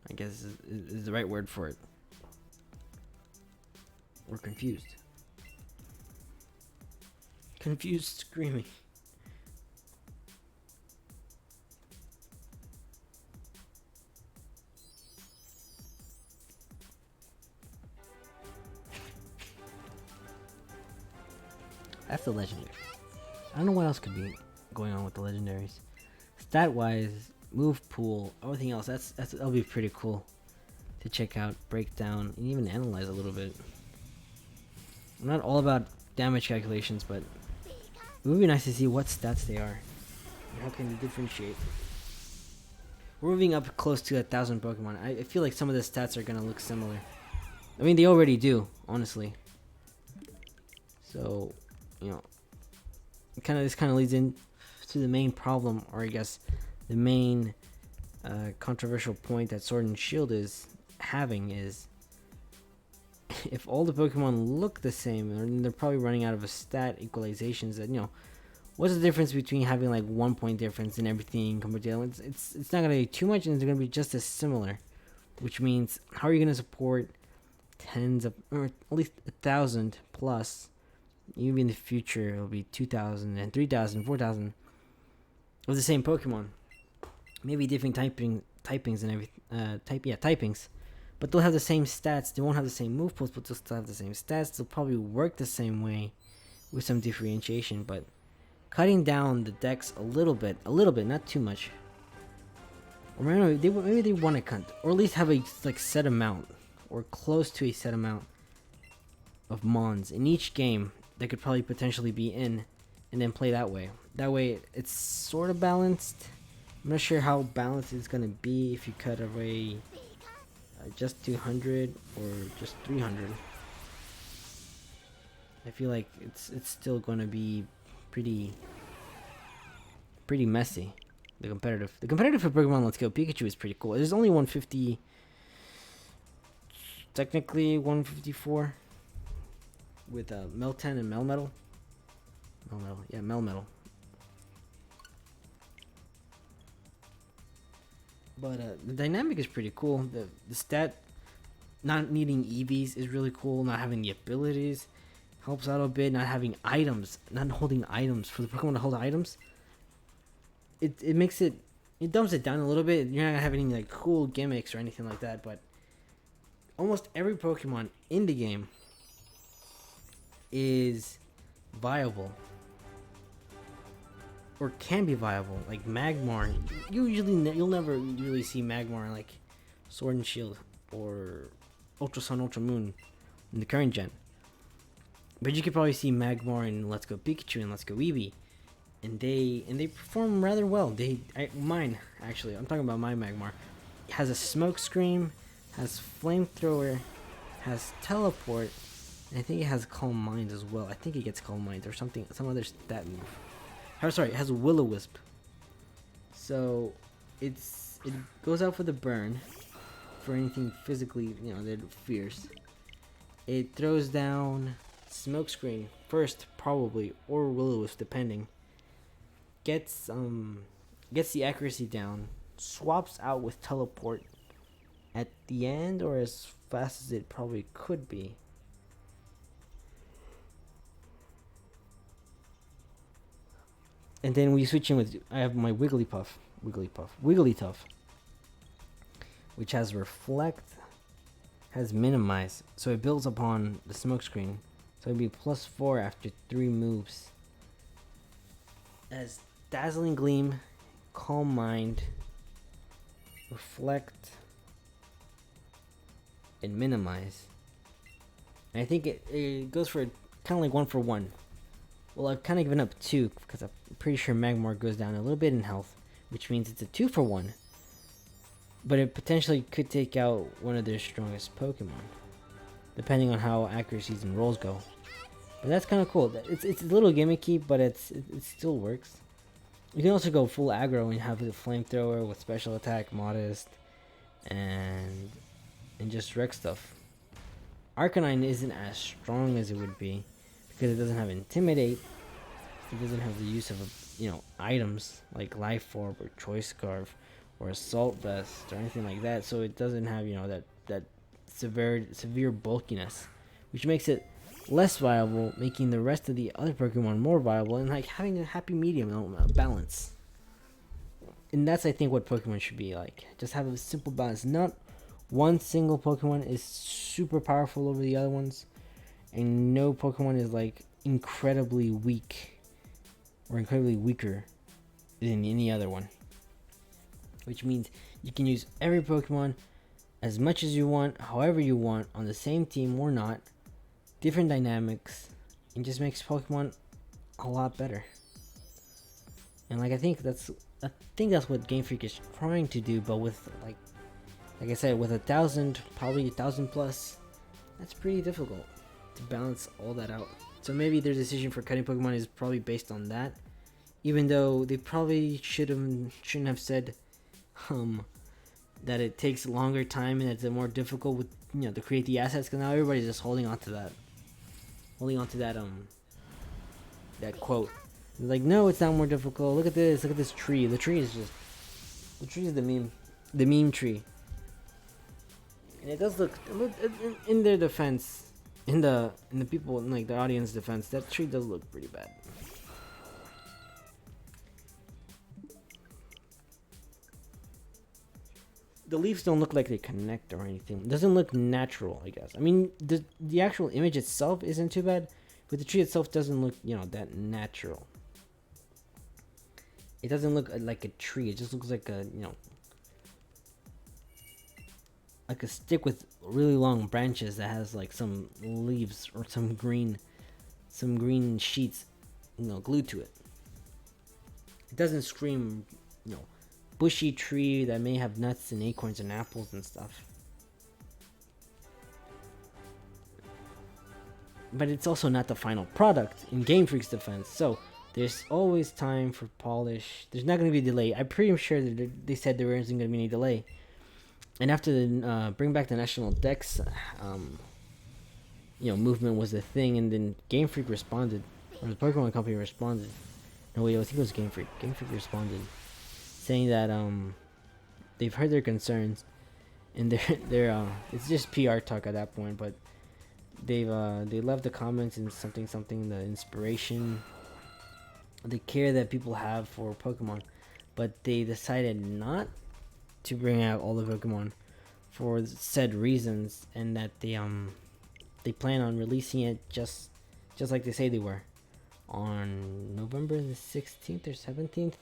Speaker 1: I guess is the right word for it. Or confused. Confused screaming. That's the legendary. I don't know what else could be going on with the legendaries. Stat wise, move pool, everything else, that'll be pretty cool to check out, break down, and even analyze a little bit. I'm not all about damage calculations, but it would be nice to see what stats they are and how can you differentiate. We're moving up close to 1,000 Pokemon. I feel like some of the stats are gonna look similar. I mean, they already do, honestly. So, this kind of leads in to the main problem, or I guess the main controversial point that Sword and Shield is having is if all the Pokemon look the same, and they're probably running out of a stat equalizations that, what's the difference between having like 1 point difference and everything compared to the other ones? It's not gonna be too much, and it's gonna be just as similar, which means how are you gonna support tens of, or at least 1,000 plus? Maybe in the future it'll be 2,000 and 3,000, 4,000 of the same Pokemon. Maybe different typings and everything. Typings, but they'll have the same stats. They won't have the same move pools, but they'll still have the same stats. They'll probably work the same way with some differentiation, but cutting down the decks a little bit, not too much. Or maybe they want to cut, or at least have a set amount, or close to a set amount of Mons in each game that could probably potentially be in, and then play that way. That way it's sort of balanced. I'm not sure how balanced it's gonna be if you cut away just 200 or just 300. I feel like it's still gonna be pretty messy. The competitive for Pokemon Let's Go Pikachu is pretty cool. There's only 150, technically 154 with Meltan and Melmetal. Melmetal. But the dynamic is pretty cool. The stat not needing EVs is really cool. Not having the abilities helps out a bit. Not having items, not holding items for the Pokemon to hold items. It makes it dumps it down a little bit. You're not gonna have any like cool gimmicks or anything like that. But almost every Pokemon in the game is viable. Or can be viable, like Magmar. You'll never really see Magmar in like Sword and Shield or Ultra Sun, Ultra Moon in the current gen. But you could probably see Magmar in Let's Go Pikachu and Let's Go Eevee, and they perform rather well. Mine actually, I'm talking about my Magmar. It has a Smoke Scream, has Flamethrower, has Teleport, and I think it has Calm Mind as well. I think it gets Calm Mind or something, some other stat move. It has Will-O-Wisp. So it goes out for the burn for anything physically, that it fears. It throws down Smokescreen first, probably, or Will-O-Wisp, depending. Gets the accuracy down, swaps out with Teleport at the end, or as fast as it probably could be. And then we switch in with, I have my Wigglytuff, which has Reflect, has Minimize, so it builds upon the Smokescreen. So it'd be +4 after 3 moves. It has Dazzling Gleam, Calm Mind, Reflect, and Minimize. And I think it goes for kind of like 1 for 1. Well, I've kind of given up 2 because I'm pretty sure Magmar goes down a little bit in health, which means it's a 2 for 1. But it potentially could take out one of their strongest Pokemon, depending on how accuracies and rolls go. But that's kind of cool. It's a little gimmicky, but it still works. You can also go full aggro and have the Flamethrower with special attack, modest, and just wreck stuff. Arcanine isn't as strong as it would be because it doesn't have Intimidate. It doesn't have the use of items like Life Orb or Choice Scarf or Assault Vest or anything like that. So it doesn't have that severe bulkiness, which makes it less viable, making the rest of the other Pokemon more viable, and like having a happy medium balance. And that's, I think, what Pokemon should be like. Just have a simple balance. Not one single Pokemon is super powerful over the other ones, and no Pokemon is like incredibly weak or incredibly weaker than any other one. Which means you can use every Pokemon as much as you want, however you want, on the same team or not. Different dynamics, and just makes Pokemon a lot better. And like I think that's what Game Freak is trying to do, but with like I said, with 1,000, probably 1,000 plus, that's pretty difficult to balance all that out. So maybe their decision for cutting Pokemon is probably based on that, even though they probably shouldn't have said that it takes longer time and it's more difficult with to create the assets, because now everybody's just holding on to that that quote. They're like, no, it's not more difficult. Look at this tree. The tree is the meme tree. And it does look in their defense, in the people in like the audience defense, that tree does look pretty bad. The leaves don't look like they connect or anything. It doesn't look natural, I guess. I mean, the actual image itself isn't too bad, but the tree itself doesn't look, that natural. It doesn't look like a tree. It just looks like a, like a stick with really long branches that has like some leaves or some green sheets, glued to it. It doesn't scream, bushy tree that may have nuts and acorns and apples and stuff. But it's also not the final product in Game Freak's defense, so there's always time for polish. There's not going to be a delay. I'm pretty sure that they said there isn't going to be any delay. And after the bring back the national Dex, movement was a thing, and then Game Freak responded, or the Pokemon Company responded. No, wait, I think it was Game Freak. Game Freak responded, saying that they've heard their concerns, and they're it's just PR talk at that point, but they left the comments and something the inspiration, the care that people have for Pokemon, but they decided not to bring out all the Pokemon for said reasons, and that they plan on releasing it just like they say they were on November the 16th or 17th.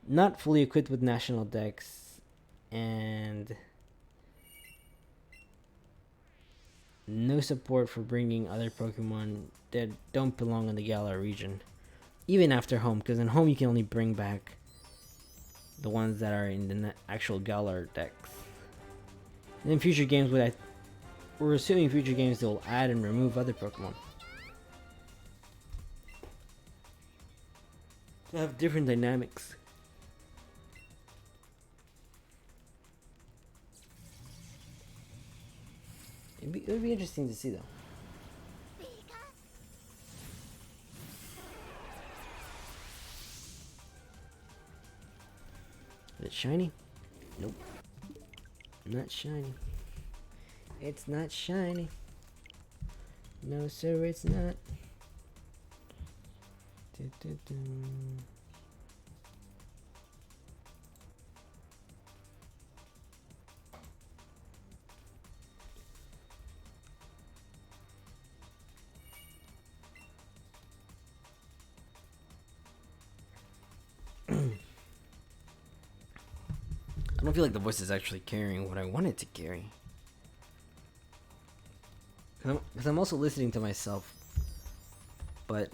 Speaker 1: Not fully equipped with National Dex, and no support for bringing other Pokemon that don't belong in the Galar region, even after home, because in home you can only bring back the ones that are in the actual Galar Dex. And in future games, we're assuming future games they'll add and remove other Pokemon to have different dynamics. It would be interesting to see, though. Is it shiny? Nope. Not shiny. It's not shiny. No, sir, it's not. I don't feel like the voice is actually carrying what I want it to carry. Because I'm also listening to myself. But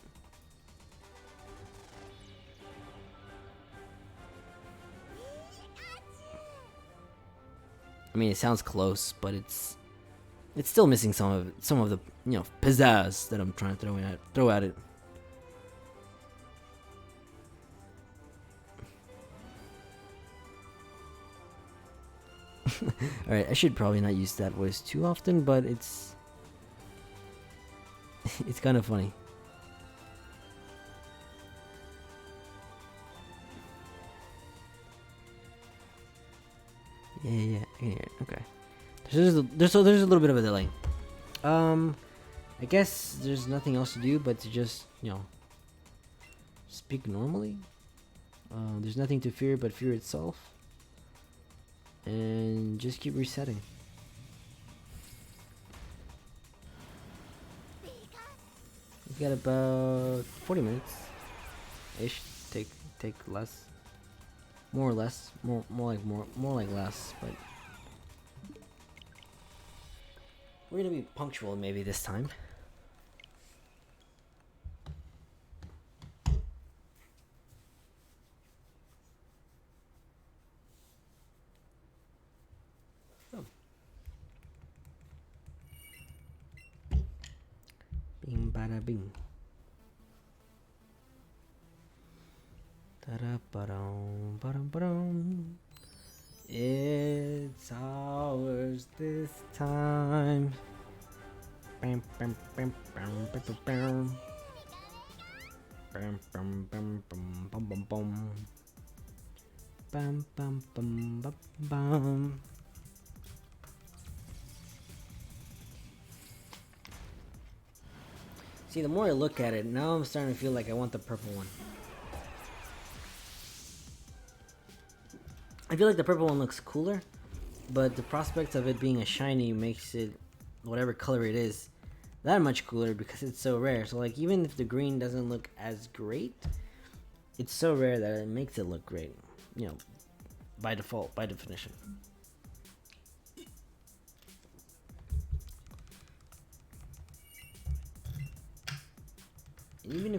Speaker 1: I mean, it sounds close, but it's still missing some of the pizzazz that I'm trying to throw at it. Alright, I should probably not use that voice too often, but it's It's kind of funny. Yeah, okay. There's a little bit of a delay. I guess there's nothing else to do but to just, speak normally. There's nothing to fear but fear itself. And just keep resetting. We've got about 40 minutes ish. Take less. More or less. More like less, but we're gonna be punctual maybe this time. Bing bada bing. Ta-da-ba-dum, ba-dum. It's ours this time. Bam, bam, bam, bam, bam, bam, bam, bam, bam, bam, bam, bam, bam, bam, bam, bam, bam, bam. See, the more I look at it, now I'm starting to feel like I want the purple one. I feel like the purple one looks cooler, but the prospect of it being a shiny makes it, whatever color it is, that much cooler because it's so rare. So like, even if the green doesn't look as great, it's so rare that it makes it look great, by default, by definition. Even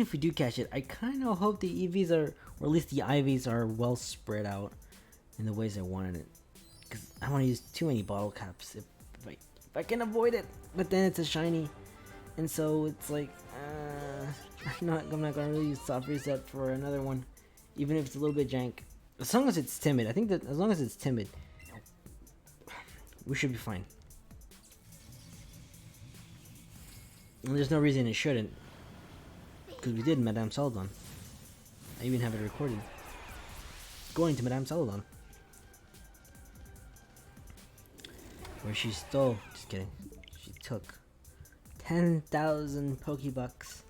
Speaker 1: if we do catch it, I kind of hope the EVs are, or at least the IVs are well spread out in the ways I wanted it, because I don't want to use too many bottle caps if I can avoid it. But then it's a shiny, and so it's like I'm not gonna really use soft reset for another one, even if it's a little bit jank. As long as it's timid, I think that as long as it's timid, we should be fine. And there's no reason it shouldn't. Because we did Madame Saladon. I even have it recorded. Going to Madame Saladon. Where she stole, just kidding. She took 10,000 Pokebucks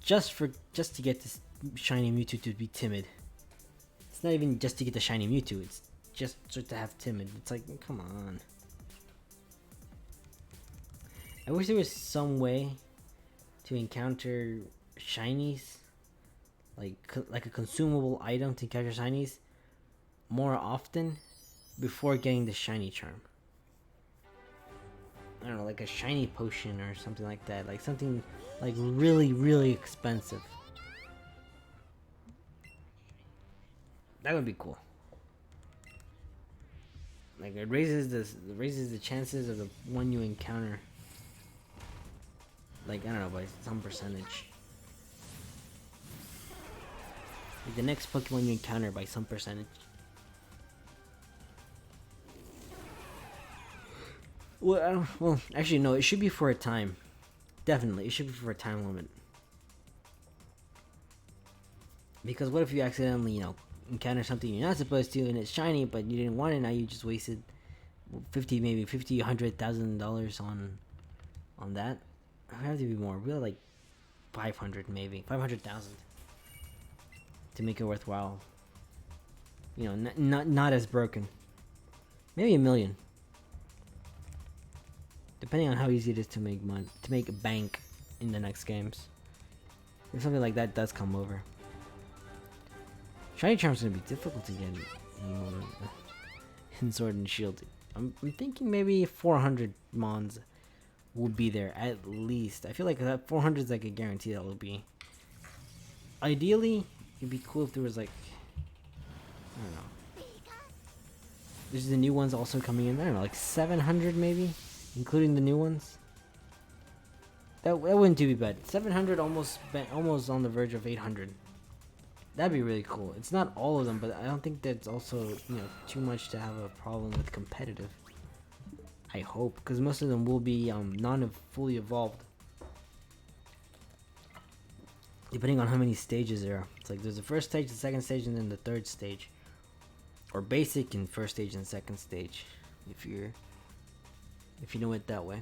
Speaker 1: just to get this shiny Mewtwo to be timid. It's not even just to get the shiny Mewtwo, it's just to have timid. It's like, come on. I wish there was some way to encounter shinies, like a consumable item to encounter shinies more often before getting the shiny charm. I don't know, like a shiny potion or something like that, like something like really expensive. That would be cool. Like it raises the chances of the one you encounter. Like, I don't know, by some percentage. Like the next Pokemon you encounter by some percentage. Well, actually, no, it should be for a time. Definitely, it should be for a time limit. Because what if you accidentally, encounter something you're not supposed to and it's shiny, but you didn't want it, now you just wasted $100,000 on that? I have to be more. We're like 500, maybe 500,000 to make it worthwhile. Not as broken. Maybe 1 million, depending on how easy it is to make money, to make a bank in the next games. If something like that does come over, shiny charm's gonna be difficult to get in Sword and Shield. I'm thinking maybe 400 mons will be there at least. I feel like that 400 is like a guarantee that will be. Ideally, it'd be cool if there was like, I don't know. There's the new ones also coming in. I don't know, like 700 maybe, including the new ones. That wouldn't be bad. 700 almost on the verge of 800. That'd be really cool. It's not all of them, but I don't think that's also too much to have a problem with competitive. I hope, because most of them will be fully evolved. depending on how many stages there are. It's like there's the first stage, the second stage, and then the third stage, or basic and first stage and second stage, if you know it that way.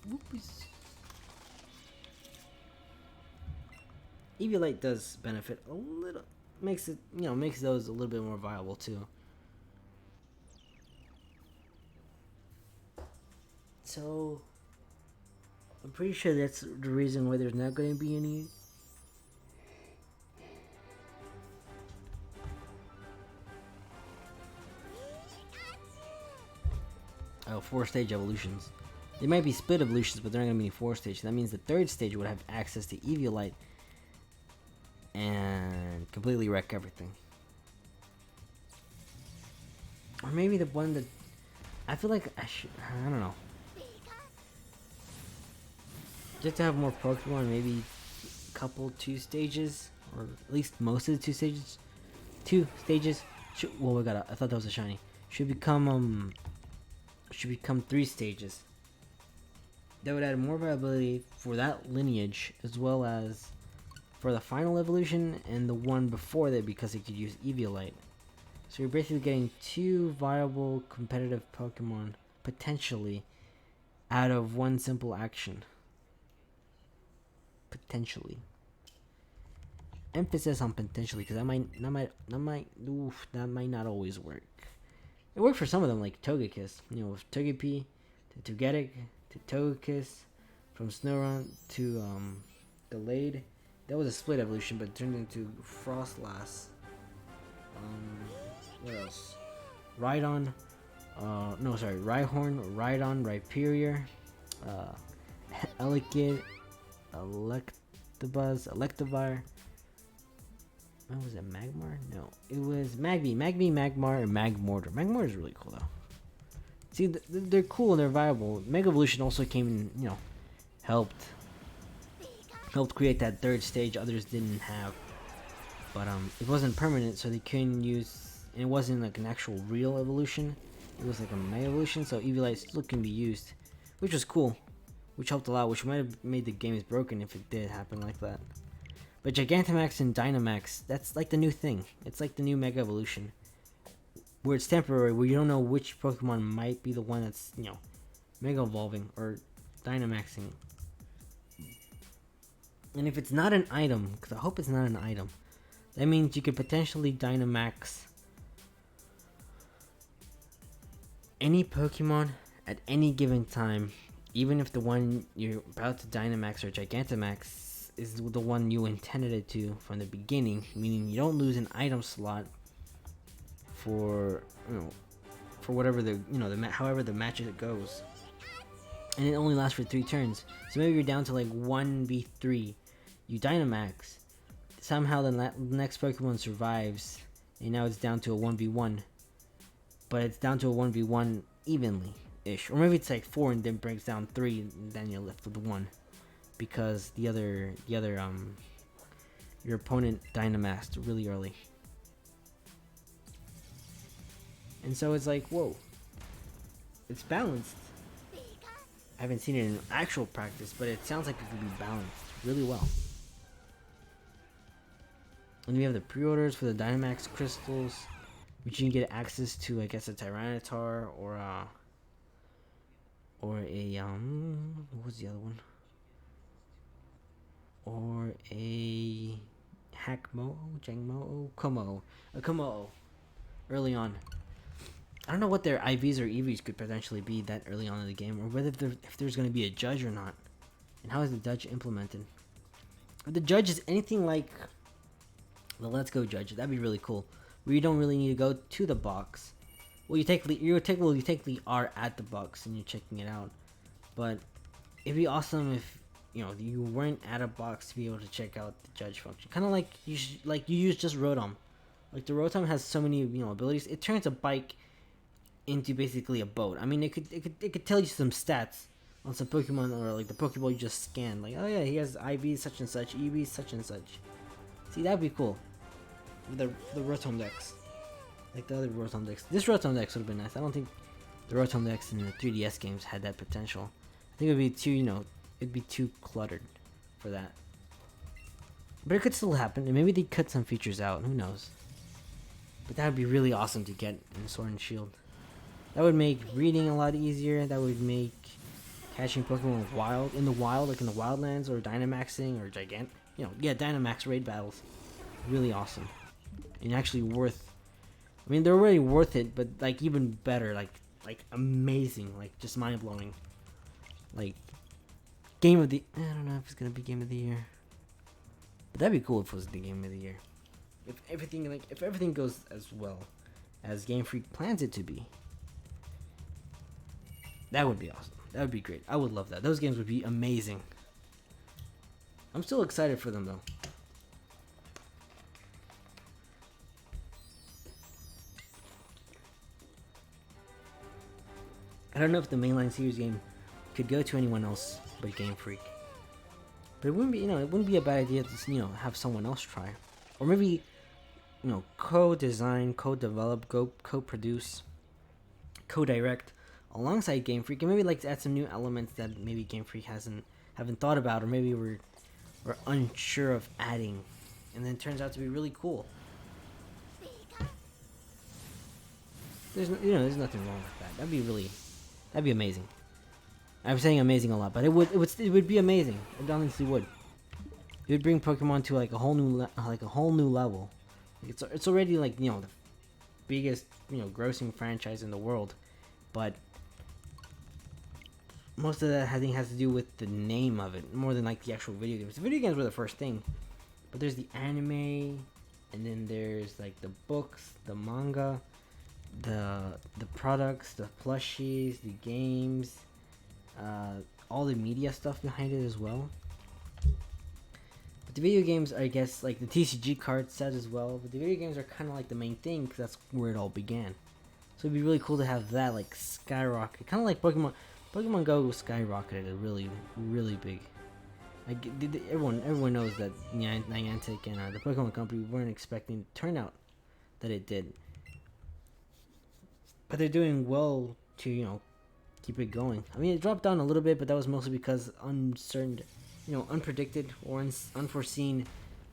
Speaker 1: Whoopies. Eviolite does benefit a little, makes it, makes those a little bit more viable too. So I'm pretty sure that's the reason why there's not going to be any. Oh, 4-stage evolutions. They might be split evolutions, but they're not going to be 4-stage. That means the third stage would have access to Eviolite and completely wreck everything. Or maybe the one that I feel like I don't know. Just to have more Pokemon, maybe a couple 2 stages, or at least most of the 2 stages. 2 stages. Well, we got. I thought that was a shiny. Should become 3 stages. That would add more viability for that lineage, as well as for the final evolution and the one before that, because it could use Eviolite. So you're basically getting 2 viable competitive Pokemon potentially out of one simple action. Potentially. Emphasis on potentially, because that might not always work. It worked for some of them, like Togekiss. With Togepi to Togetic to Togekiss, from Snorunt to Delayed. That was a split evolution, but it turned into Frostlass. What else? Rhydon. Rhyhorn, Rhydon, Rhyperior, Elekid, Electivire. What was it? Magmar? No, it was Magby, Magmar, and Magmortar. Magmortar is really cool though. See, they're cool and they're viable. Mega Evolution also came and helped create that third stage others didn't have. But it wasn't permanent, so they couldn't use. And it wasn't like an actual real evolution. It was like a Mega Evolution, so Eviolite still can be used, which was cool, which helped a lot. Which might have made the games broken if it did happen like that. But Gigantamax and Dynamax, that's like the new thing. It's like the new Mega Evolution, where it's temporary, where you don't know which Pokemon might be the one that's Mega Evolving or Dynamaxing. And if it's not an item, because I hope it's not an item, that means you could potentially Dynamax any Pokemon at any given time, even if the one you're about to Dynamax or Gigantamax is the one you intended it to from the beginning, meaning you don't lose an item slot for for whatever however the match it goes, and it only lasts for 3 turns. So maybe you're down to like 1v3, you Dynamax, somehow the next Pokemon survives, and now it's down to a 1v1, but it's down to a 1v1 evenly ish, or maybe it's like 4 and then breaks down 3 and then you're left with 1 because the other your opponent Dynamaxed really early. And so it's like, whoa, it's balanced. I haven't seen it in actual practice, but it sounds like it could be balanced really well. And we have the pre-orders for the Dynamax crystals, which you can get access to, I guess, a Tyranitar or a what was the other one? Or a Hakmo, Jangmo, a Komo early on. I don't know what their IVs or EVs could potentially be that early on in the game, or whether if there's going to be a judge or not, and how is the judge implemented. If the judge is anything like the Let's Go judge, that'd be really cool. Where you don't really need to go to the box. Well, you technically are at the box and you're checking it out, but it'd be awesome if you weren't at a box to be able to check out the judge function. Kind of like you use just Rotom. Like the Rotom has so many abilities. It turns a bike into basically a boat. I mean, it could tell you some stats on some Pokemon, or like the Pokeball you just scanned. Like, oh yeah, he has IV such and such, EV such and such. See, that'd be cool. The Rotom Dex, like the other Rotom Dex. This Rotom Dex would have been nice. I don't think the Rotom Dex and the 3DS games had that potential. I think it would be too, it'd be too cluttered for that. But it could still happen, and maybe they cut some features out, who knows. But that would be really awesome to get in Sword and Shield. That would make reading a lot easier, that would make catching Pokemon in the wild, like in the Wildlands, or Dynamaxing, or Dynamax raid battles. Really awesome. And actually worth, I mean, they're already worth it, but like even better, like amazing, like just mind-blowing. Like, I don't know if it's gonna be Game of the Year. But that'd be cool if it was the Game of the Year. If everything goes as well as Game Freak plans it to be. That would be awesome. That would be great. I would love that. Those games would be amazing. I'm still excited for them though. I don't know if the mainline series game could go to anyone else but Game Freak. But it wouldn't be a bad idea to, have someone else try. Or maybe, co-design, co-develop, co-produce, co-direct alongside Game Freak, and maybe like to add some new elements that maybe Game Freak haven't thought about, or maybe we're unsure of adding, and then it turns out to be really cool. There's nothing wrong with that. That'd be amazing. I'm saying amazing a lot, but it would be amazing. It honestly would. It would bring Pokemon to like a whole new level. It's already like the biggest grossing franchise in the world, but most of that I think has to do with the name of it more than like the actual video games. The video games were the first thing, but there's the anime, and then there's like the books, the manga, the products, the plushies, the games, all the media stuff behind it as well. But the video games are, I guess, like the TCG card set as well. But the video games are kind of like the main thing because that's where it all began. So it'd be really cool to have that like skyrocket, kind of like Pokemon. Pokemon Go skyrocketed really, really big. Like everyone knows that Niantic and the Pokemon Company weren't expecting the turnout that it did. But they're doing well to keep it going. I mean, it dropped down a little bit, but that was mostly because unpredicted or unforeseen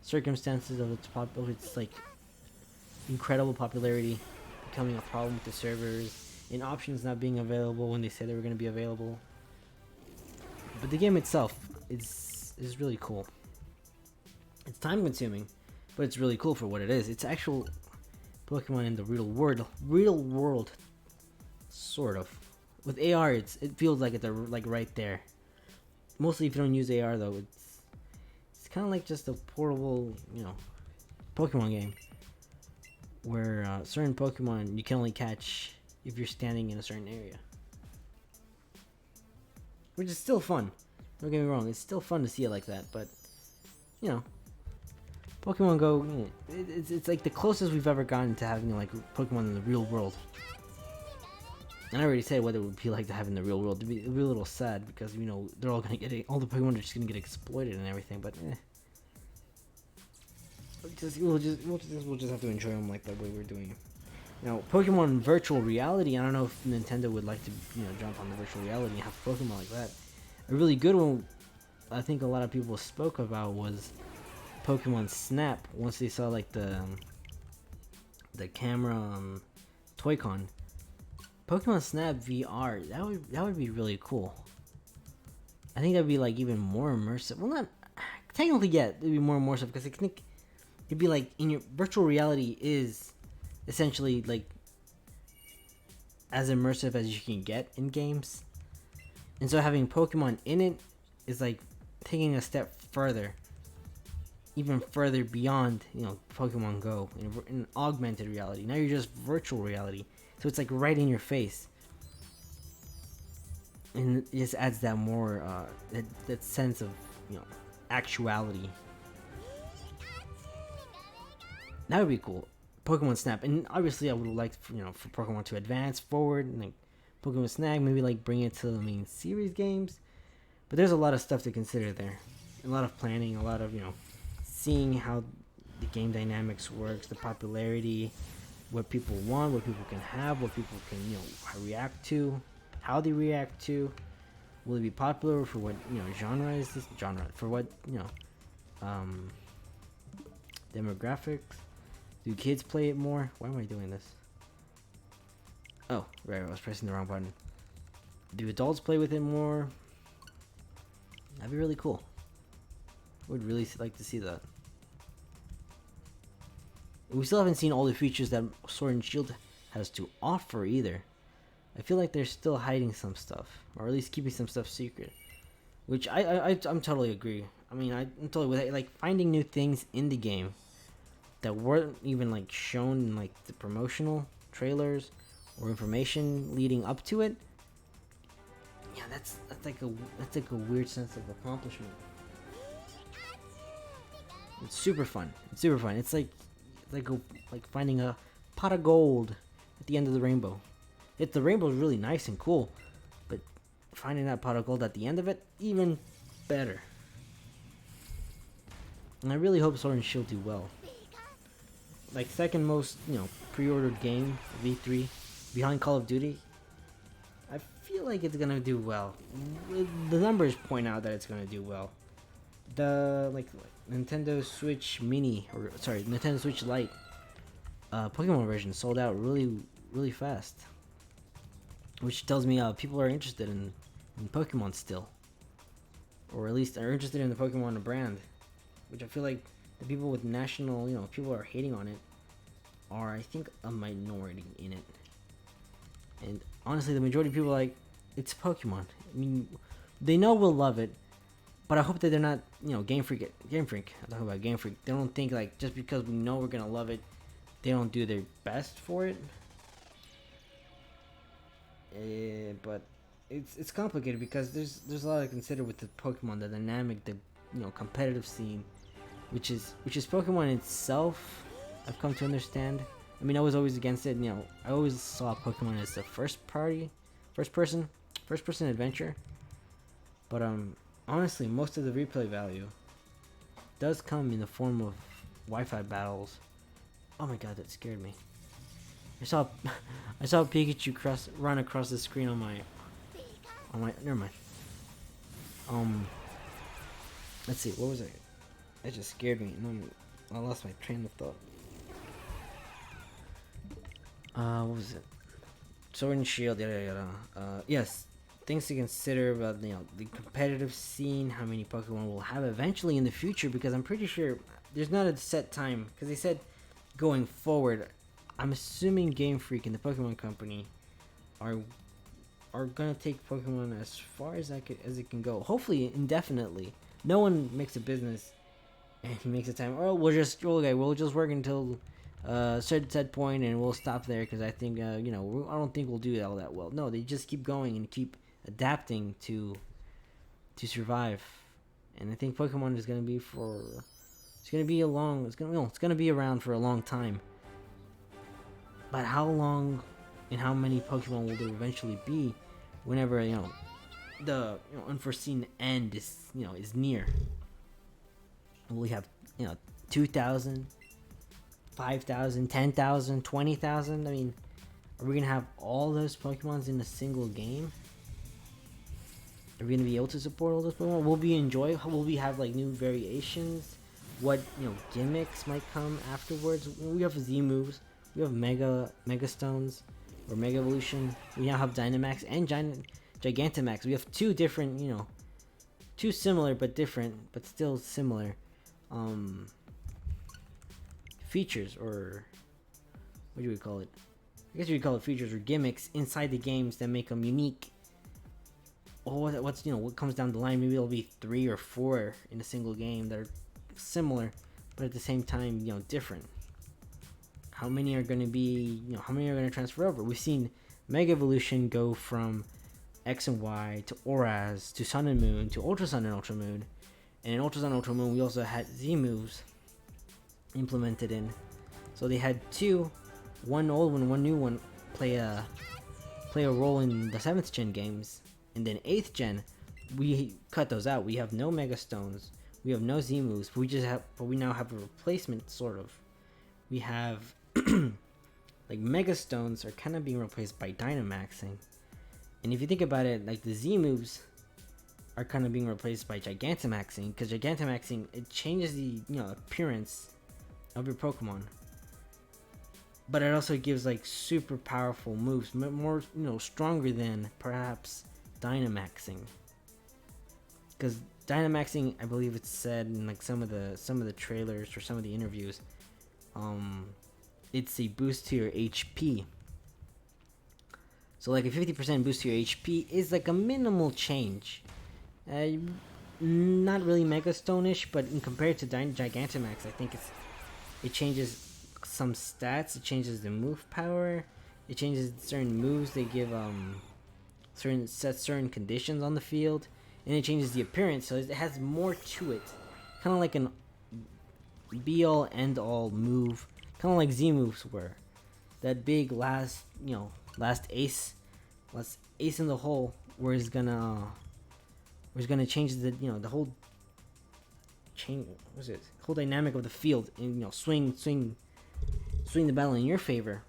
Speaker 1: circumstances of its like incredible popularity becoming a problem with the servers, and options not being available when they said they were going to be available. But the game itself is really cool. It's time consuming, but it's really cool for what it is. It's actual Pokemon in the real world, sort of. With AR, it feels like it's like right there. Mostly if you don't use AR though, it's kind of like just a portable, Pokemon game where certain Pokemon you can only catch if you're standing in a certain area, which is still fun. Don't get me wrong, it's still fun to see it like that, but Pokemon Go, it's like the closest we've ever gotten to having like Pokemon in the real world. And I already said what it would be like to have in the real world. It'd be a little sad because they're all gonna all the Pokemon are just gonna get exploited and everything. But we'll just have to enjoy them like the way we're doing. Now, Pokemon virtual reality. I don't know if Nintendo would like to jump on the virtual reality and have Pokemon like that. A really good one, I think a lot of people spoke about, was Pokemon Snap. Once they saw like the camera Toy-Con. Pokemon Snap VR, that would be really cool. I think that'd be like even more immersive. Well, not technically yet. It'd be more immersive because I think it'd be like in your virtual reality is essentially like as immersive as you can get in games, and so having Pokemon in it is like taking a step further, even further beyond Pokemon Go in augmented reality. Now you're just virtual reality. So it's like right in your face, and it just adds that more that sense of actuality. That would be cool. Pokemon Snap, and obviously I would like for Pokemon to advance forward, and like Pokemon Snap, maybe like bring it to the main series games. But there's a lot of stuff to consider there, a lot of planning, a lot of seeing how the game dynamics works, the popularity. what people want, what people can have, what people can react to, how they react to. Will it be popular for what genre is this genre for what demographics? Do kids play it more? Why am I doing this? Oh, right, I was pressing the wrong button. Do adults play with it more? That'd be really cool. I would really like to see that. We still haven't seen all the features that Sword and Shield has to offer either. I feel like they're still hiding some stuff, or at least keeping some stuff secret. Which I'm totally agree. I mean, I'm totally with it. Like finding new things in the game that weren't even like shown in like the promotional trailers or information leading up to it. Yeah, that's like a weird sense of accomplishment. It's super fun. It's like finding a pot of gold at the end of the rainbow. The rainbow is really nice and cool, but finding that pot of gold at the end of it, even better. And I really hope Sword and Shield do well. Like second most, pre-ordered game of E3, behind Call of Duty. I feel like it's gonna do well. The numbers point out that it's gonna do well. The Nintendo Switch Mini, Nintendo Switch Lite, Pokemon version sold out really fast, which tells me people are interested in Pokemon still, or at least are interested in the Pokemon brand, which I feel like the people with national, people are hating on it, are I think a minority in it. And honestly, the majority of people are like, it's Pokemon. I mean, they know we'll love it, but I hope that they're not, Game Freak. I'm talking about Game Freak. They don't think like just because we know we're gonna love it, they don't do their best for it. But it's complicated because there's a lot to consider with the Pokemon, the dynamic, the competitive scene, which is Pokemon itself. I've come to understand. I mean, I was always against it. I always saw Pokemon as the first person adventure. But honestly, most of the replay value does come in the form of Wi-Fi battles. Oh my god, that scared me. I saw Pikachu run across the screen on my never mind. Let's see, what was it? That just scared me. I lost my train of thought. What was it? Sword and Shield, yes, things to consider about the competitive scene, how many Pokemon we'll have eventually in the future, because I'm pretty sure there's not a set time, because they said going forward. I'm assuming Game Freak and the Pokemon Company are gonna take Pokemon as far as it can go. Hopefully indefinitely. No one makes a business and makes a time. Oh, we'll just work until certain point and we'll stop there because I think I don't think we'll do all that well. No, they just keep going and keep adapting to survive. And I think Pokemon is gonna be around for a long time. But how long and how many Pokemon will there eventually be whenever the unforeseen end is near? Will we have 2,000, 5,000, 10,000, 20,000? I mean, are we gonna have all those Pokemons in a single game? Are we gonna be able to support all those Pokemon? Will we enjoy? Will we have like new variations? What gimmicks might come afterwards? We have Z moves. We have Mega Stones or Mega Evolution. We now have Dynamax and Gigantamax. We have two different, two similar but different, but still similar features, or what do we call it? I guess you would call it features or gimmicks inside the games that make them unique. Or what comes down the line? Maybe it'll be 3 or 4 in a single game that are similar, but at the same time, different. How many are going to be, how many are going to transfer over? We've seen Mega Evolution go from X and Y to Auras to Sun and Moon to Ultra Sun and Ultra Moon. And in Ultra Sun and Ultra Moon, we also had Z moves implemented in. So they had one old one, one new one, play a role in the 7th gen games. And then 8th gen, we cut those out. We have no Mega Stones. We have no Z moves. But we now have a replacement, sort of. We have like Mega Stones are kind of being replaced by Dynamaxing. And if you think about it, like the Z moves are kind of being replaced by Gigantamaxing, because Gigantamaxing, it changes the appearance of your Pokemon, but it also gives like super powerful moves, more stronger than perhaps Dynamaxing. Because Dynamaxing, I believe it's said in like some of the trailers or some of the interviews, it's a boost to your HP. So like a 50% boost to your HP is like a minimal change. Not really Mega Stone-ish, but in compared to Gigantamax, I think it changes some stats. It changes the move power. It changes certain moves. They give certain conditions on the field, and it changes the appearance. So it has more to it, kind of like an be-all end-all move, kind of like Z moves were. That big last ace in the hole, where it's gonna change the whole whole dynamic of the field, and swing the battle in your favor.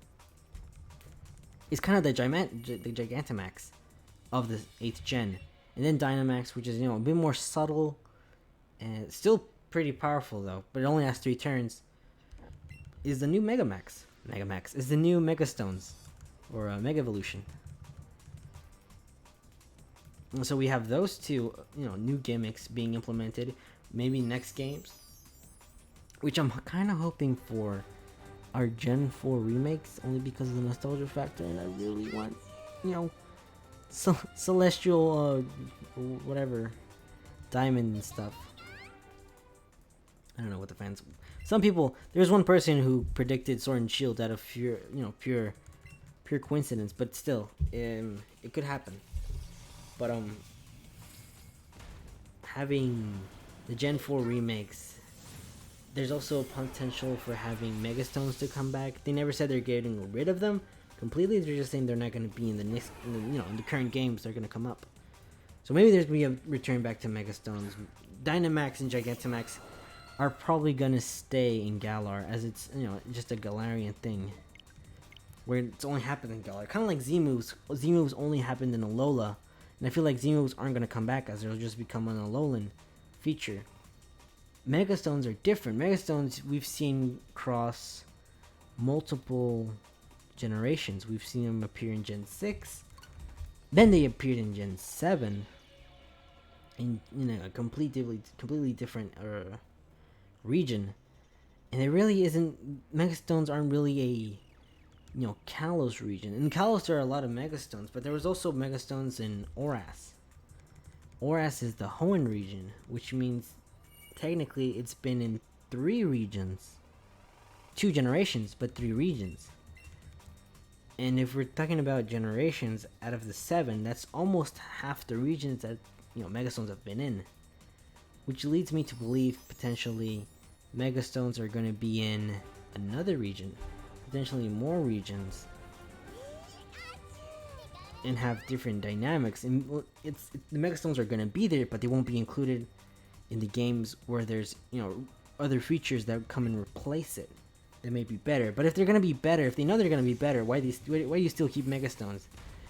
Speaker 1: It's kind of the Gigantamax of the 8th gen, and then Dynamax, which is a bit more subtle and still pretty powerful though, but it only has 3 turns, is the new Megamax. Megamax is the new Mega Stones, or Mega Evolution. And so we have those two, new gimmicks being implemented, maybe next games, which I'm kind of hoping for our Gen 4 remakes, only because of the nostalgia factor, and I really want, Celestial, whatever, Diamond and stuff. I don't know what the fans. Some people. There's one person who predicted Sword and Shield out of pure coincidence, but still, it could happen. But having the Gen 4 remakes, there's also potential for having Mega Stones to come back. They never said they're getting rid of them completely. They're just saying they're not going to be in the next, in the current games. They're going to come up. So maybe there's going to be a return back to Mega Stones. Dynamax and Gigantamax are probably going to stay in Galar, as it's just a Galarian thing, where it's only happened in Galar. Kind of like Z moves. Z moves only happened in Alola, and I feel like Z moves aren't going to come back, as they'll just become an Alolan feature. Mega Stones are different. Mega Stones we've seen cross multiple generations. We've seen them appear in Gen 6, then they appeared in Gen 7 in a completely different region, and it really isn't. Mega Stones aren't really a Kalos region. In Kalos there are a lot of Mega Stones, but there was also Mega Stones in Oras. Oras is the Hoenn region, which means technically it's been in 3 regions. 2 generations, but 3 regions. And if we're talking about generations, out of the 7, that's almost half the regions that Mega Stones have been in. Which leads me to believe potentially Mega Stones are going to be in another region, potentially more regions, and have different dynamics. And the Mega Stones are going to be there, but they won't be included in the games where there's other features that come and replace it. That may be better. But if they're going to be better, if they know they're going to be better, why do you still keep Mega Stones?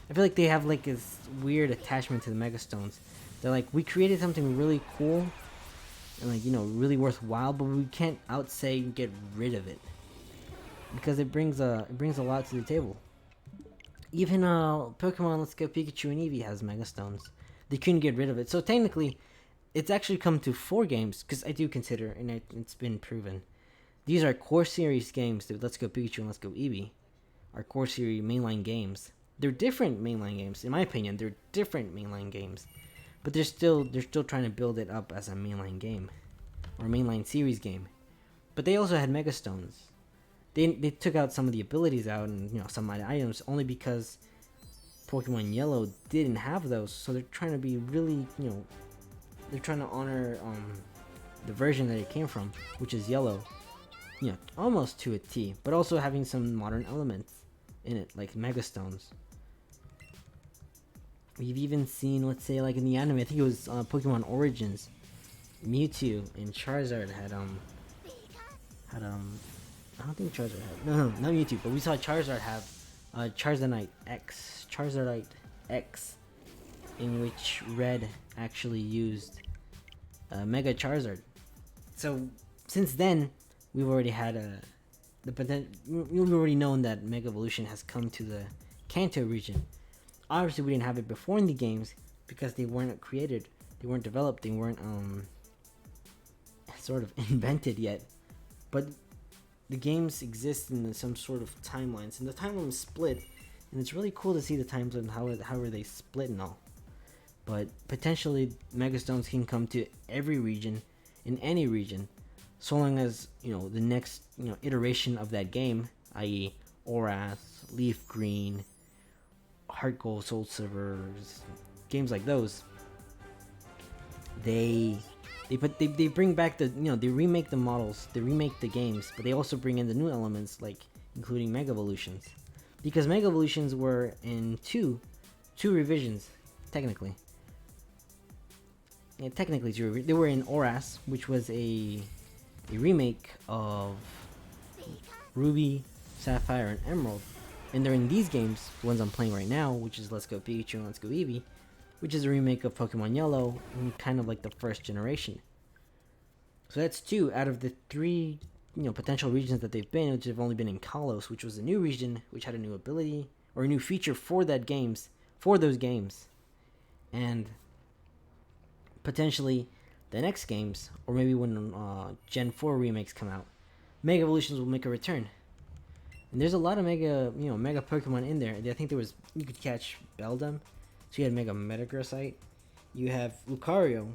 Speaker 1: I feel like they have like this weird attachment to the Mega Stones. They're like, we created something really cool and really worthwhile, but we can't get rid of it, because it brings a lot to the table. Even Pokemon Let's Go Pikachu and Eevee has Mega Stones. They couldn't get rid of it. So technically, it's actually come to 4 games, because I do consider, and it's been proven, these are core series games. Let's Go Pikachu and Let's Go Eevee are core series mainline games. They're different mainline games, in my opinion. They're different mainline games, but they're still trying to build it up as a mainline game or mainline series game. But they also had Mega Stones. They took out some of the abilities out, and some of the items, only because Pokemon Yellow didn't have those. So they're trying to be really they're trying to honor the version that it came from, which is Yellow. Almost to a T, but also having some modern elements in it, like Mega Stones. We've even seen, let's say, like in the anime, I think it was Pokemon Origins, Mewtwo and Charizard had I don't think Charizard had. No, not Mewtwo, but we saw Charizard have Charizardite X, in which Red actually used Mega Charizard. So since then, we've already had we've already known that Mega Evolution has come to the Kanto region. Obviously, we didn't have it before in the games because they weren't created, they weren't developed, they weren't sort of invented yet. But the games exist in some sort of timelines, and the timeline split, and it's really cool to see the times and how are they split and all. But potentially, Megastones can come to every region, in any region, so long as the next iteration of that game, i.e., Orath, Leaf Green, Heart Gold, Soul Silvers, games like those, they bring back the they remake the models, they remake the games, but they also bring in the new elements, like including Mega Evolutions, because Mega Evolutions were in two revisions technically. Yeah, technically they were in Oras, which was a remake of Ruby, Sapphire, and Emerald, and they're in these games, the ones I'm playing right now, which is Let's Go Pikachu and Let's Go Eevee, which is a remake of Pokemon Yellow, and kind of like the first generation. So that's 2 out of the 3 potential regions that they've been, which have only been in Kalos, which was a new region, which had a new ability or a new feature for those games, and potentially the next games, or maybe when Gen 4 remakes come out, Mega Evolutions will make a return. And there's a lot of mega Pokemon in there. I think you could catch Beldum, so you had Mega Metagrossite. You have Lucario,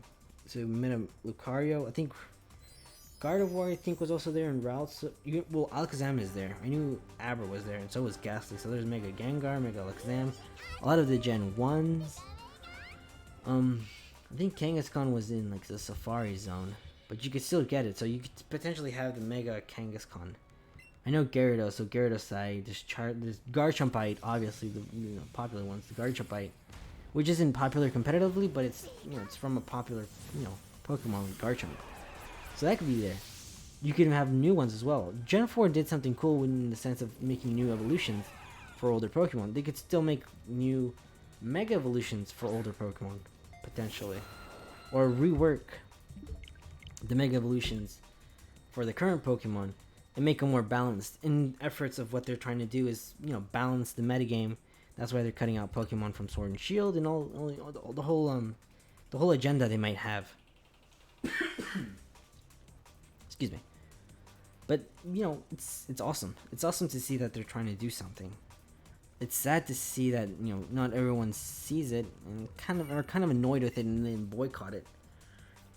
Speaker 1: so Meta Lucario. I think Gardevoir, was also there in routes. Alakazam is there. I knew Aber was there, and so was Ghastly. So there's Mega Gengar, Mega Alakazam, a lot of the Gen 1s. I think Kangaskhan was in like the Safari Zone, but you could still get it. So you could potentially have the Mega Kangaskhan. I know Gyarados, so Gyarados there's Garchompite, obviously the popular ones, the Garchompite, which isn't popular competitively, but it's it's from a popular Pokemon, Garchomp. So that could be there. You could have new ones as well. Gen 4 did something cool in the sense of making new evolutions for older Pokemon. They could still make new Mega Evolutions for older Pokemon, potentially. Or rework the Mega Evolutions for the current Pokemon and make them more balanced. In efforts of what they're trying to do is, balance the metagame. That's why they're cutting out Pokemon from Sword and Shield and all the whole agenda they might have. Excuse me. But it's awesome. It's awesome to see that they're trying to do something. It's sad to see that not everyone sees it and are kind of annoyed with it and then boycott it.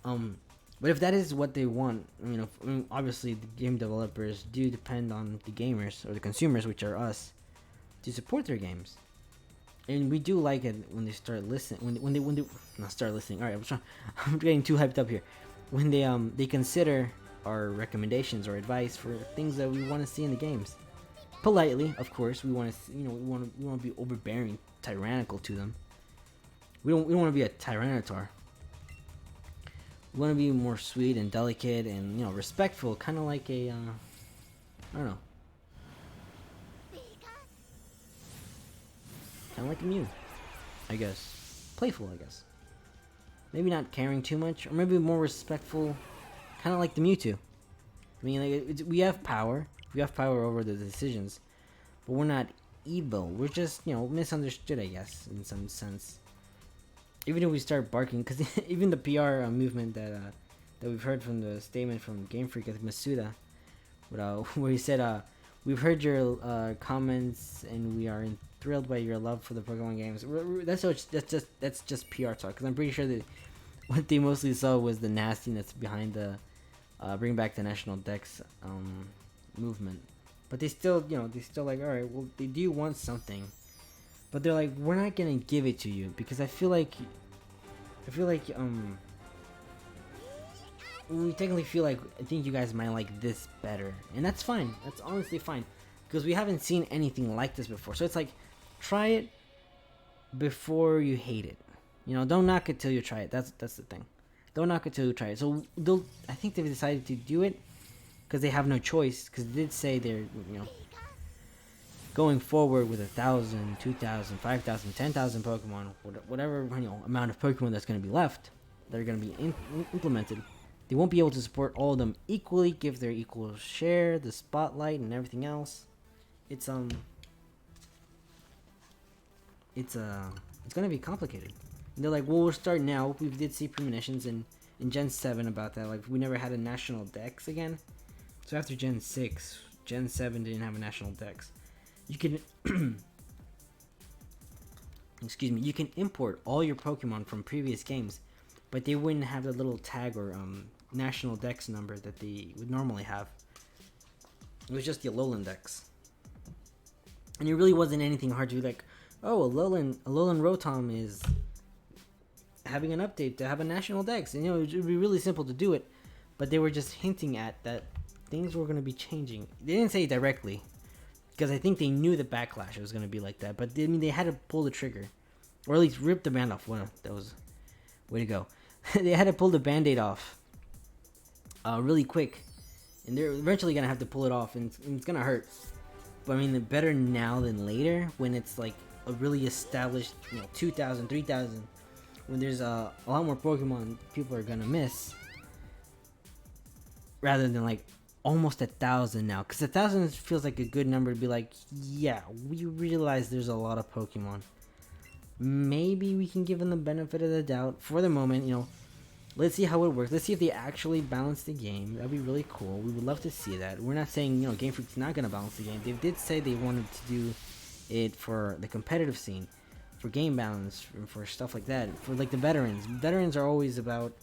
Speaker 1: But if that is what they want, obviously the game developers do depend on the gamers or the consumers, which are us, to support their games. And we do like it when they start listening. When they not start listening. All right, I'm getting too hyped up here. When they consider our recommendations or advice for things that we want to see in the games. Politely, of course. We want to, we want to be overbearing, tyrannical to them. We don't want to be a Tyranitar. We want to be more sweet and delicate and respectful, kind of like a I don't know, kind of like a Mew, I guess. Playful, I guess. Maybe not caring too much, or maybe more respectful, kind of like the Mewtwo. I mean, we have power. We have power over the decisions, but we're not evil. We're just misunderstood, I guess, in some sense. Even if we start barking, because even the PR movement that we've heard from the statement from Game Freak with Masuda, where he said, "We've heard your comments, and we are thrilled by your love for the Pokemon games." That's just PR talk, because I'm pretty sure that what they mostly saw was the nastiness behind the bring back the National Dex movement. But they still like, all right, well, they do want something. But they're like, we're not gonna give it to you because I feel like we technically feel like I think you guys might like this better, and that's fine. That's honestly fine because we haven't seen anything like this before. So it's like, try it before you hate it. Don't knock it till you try it. That's the thing. Don't knock it till you try it. So I think they've decided to do it because they have no choice. Because they did say they're going forward with 1,000, 2,000, 5,000, 10,000 Pokemon, whatever amount of Pokemon that's going to be left, that are going to be implemented. They won't be able to support all of them equally, give their equal share, the spotlight, and everything else. It's gonna be complicated. And they're like, well, we'll start now. We did see premonitions in Gen 7 about that. Like, we never had a national dex again. So after Gen 6, Gen 7 didn't have a national dex. You can excuse me, you can import all your Pokemon from previous games, but they wouldn't have the little tag or national dex number that they would normally have. It was just the Alolan dex. And it really wasn't anything hard to be like, oh, Alolan Rotom is having an update to have a national dex. And it would be really simple to do it, but they were just hinting at that things were going to be changing. They didn't say it directly, because I think they knew the backlash was going to be like that, but they had to pull the trigger, or at least rip the band off. Well, that was way to go. They had to pull the band-aid off really quick, and they're eventually going to have to pull it off, and it's going to hurt. But I mean, better now than later, when it's like a really established 2,000, 3,000, when there's a lot more Pokemon people are going to miss, rather than like almost 1,000 now. Because 1,000 feels like a good number to be like, yeah, we realize there's a lot of Pokemon. Maybe we can give them the benefit of the doubt for the moment. Let's see how it works. Let's see if they actually balance the game. That'd be really cool. We would love to see that. We're not saying Game Freak's not gonna balance the game. They did say they wanted to do it for the competitive scene, for game balance, for stuff like that, for like the veterans. Veterans are always about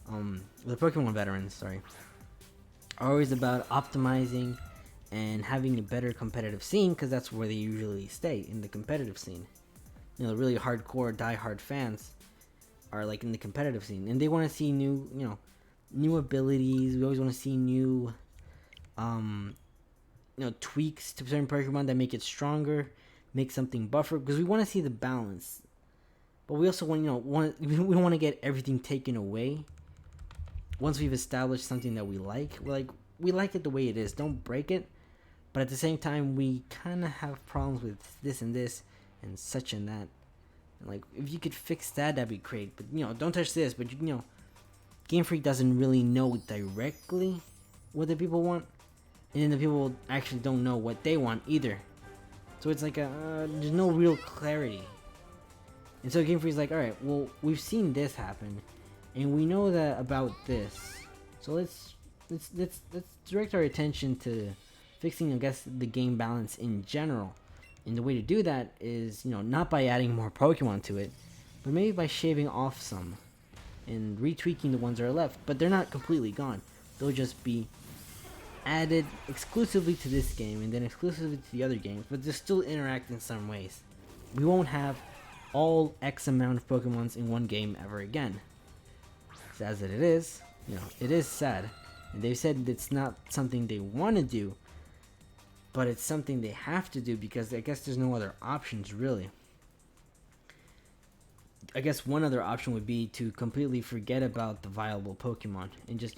Speaker 1: the Pokemon veterans, sorry, are always about optimizing and having a better competitive scene, because that's where they usually stay, in the competitive scene. The really hardcore, die-hard fans are like in the competitive scene, and they want to see new abilities. We always want to see new tweaks to certain Pokemon that make it stronger, make something buffer, because we want to see the balance. But we also want we don't want to get everything taken away. Once we've established something that we like, we like it the way it is, don't break it. But at the same time, we kind of have problems with this and such and that. And like, if you could fix that, that'd be great. But don't touch this. But Game Freak doesn't really know directly what the people want, and then the people actually don't know what they want either. So it's like there's no real clarity. And so Game Freak's like, all right, well, we've seen this happen, and we know that about this. So let's direct our attention to fixing, I guess, the game balance in general. And the way to do that is, not by adding more Pokemon to it, but maybe by shaving off some and retweaking the ones that are left. But they're not completely gone. They'll just be added exclusively to this game and then exclusively to the other games, but they'll still interact in some ways. We won't have all X amount of Pokemons in one game ever again. As it is, it is sad. And they've said it's not something they want to do, but it's something they have to do, because I guess there's no other options, really. I guess one other option would be to completely forget about the viable Pokemon and just,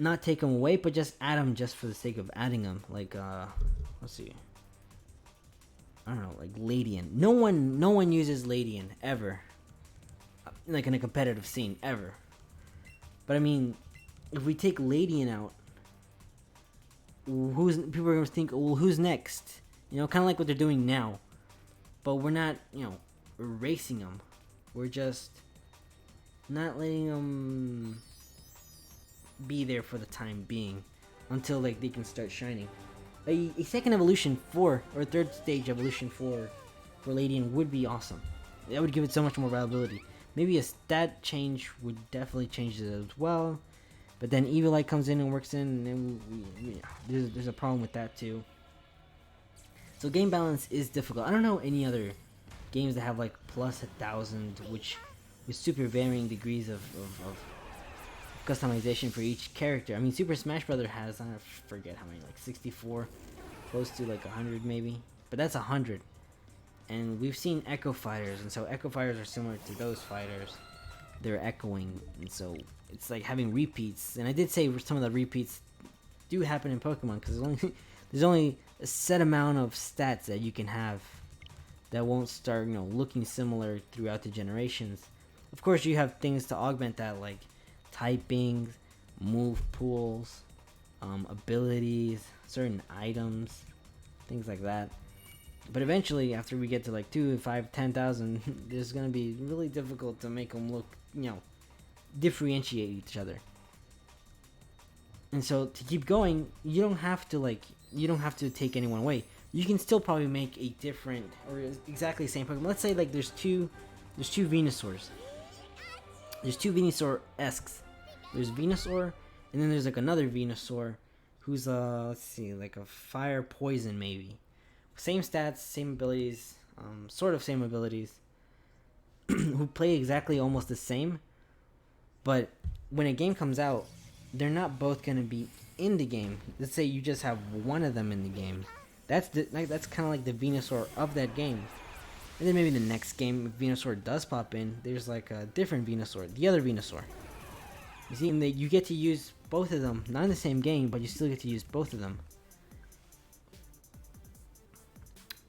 Speaker 1: not take them away, but just add them just for the sake of adding them. Like, let's see. I don't know, like Ladian. No one uses Ladian ever, like in a competitive scene, ever. But I mean, if we take Ladian out, people are going to think, well, who's next? Kind of like what they're doing now. But we're not, erasing them. We're just not letting them be there for the time being until like they can start shining. A second evolution or third stage evolution for Ladian would be awesome. That would give it so much more viability. Maybe a stat change would definitely change it as well. But then Evilite comes in and works in, and there's a problem with that too. So game balance is difficult. I don't know any other games that have like plus 1,000, which with super varying degrees of customization for each character. I mean, Super Smash Bros. Has, I forget how many, like 64, close to like 100 maybe. But that's 100. And we've seen Echo Fighters, and so Echo Fighters are similar to those fighters. they're echoing, and so it's like having repeats. And I did say some of the repeats do happen in Pokemon because there's only a set amount of stats that you can have that won't start, looking similar throughout the generations. Of course, you have things to augment that, like typing, move pools, abilities, certain items, things like that. But eventually, after we get to like 2, 5, 10,000, it's gonna be really difficult to make them look, differentiate each other. And so to keep going, you don't have to take anyone away. You can still probably make a different or exactly the same Pokemon. Let's say like there's two Venusaurs. There's two Venusaur-esques. There's Venusaur, and then there's like another Venusaur who's let's see, like a fire poison maybe. Same stats, same abilities, sort of same abilities. Who play exactly almost the same, but when a game comes out, they're not both gonna be in the game. Let's say you just have one of them in the game. That's kind of like the Venusaur of that game. And then maybe the next game, if Venusaur does pop in, there's like a different Venusaur, the other Venusaur. You see, and you get to use both of them, not in the same game, but you still get to use both of them.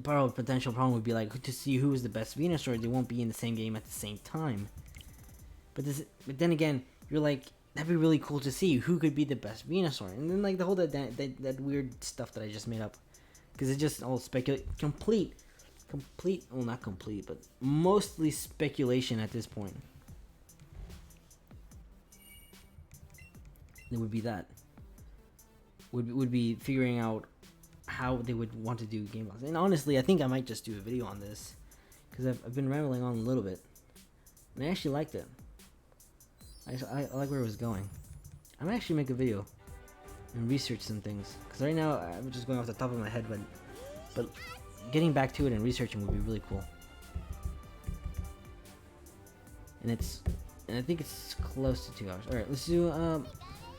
Speaker 1: Part of a potential problem would be like to see who is the best Venusaur. They won't be in the same game at the same time. But then again, you're like, that'd be really cool to see who could be the best Venusaur. And then like the whole that weird stuff that I just made up, because it's just all complete. Well, not complete, but mostly speculation at this point. It would be that. Would be figuring out how they would want to do game logs. And honestly, I think I might just do a video on this, because I've been rambling on a little bit, and I actually liked it. I like where it was going. I might actually make a video and research some things, because right now I'm just going off the top of my head, but getting back to it and researching would be really cool. And I think it's close to 2 hours. All right,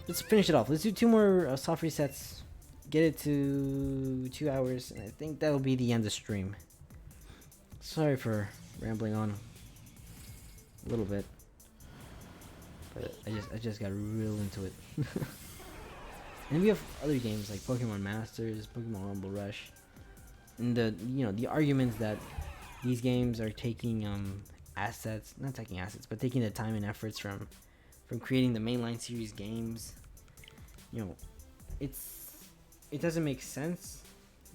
Speaker 1: let's finish it off. Let's do 2 more soft resets. Get it to 2 hours, and I think that'll be the end of the stream. Sorry for rambling on a little bit, but I just got real into it. And we have other games like Pokemon Masters, Pokemon Rumble Rush, and the arguments that these games are taking not taking assets, but taking the time and efforts from creating the mainline series games. It doesn't make sense.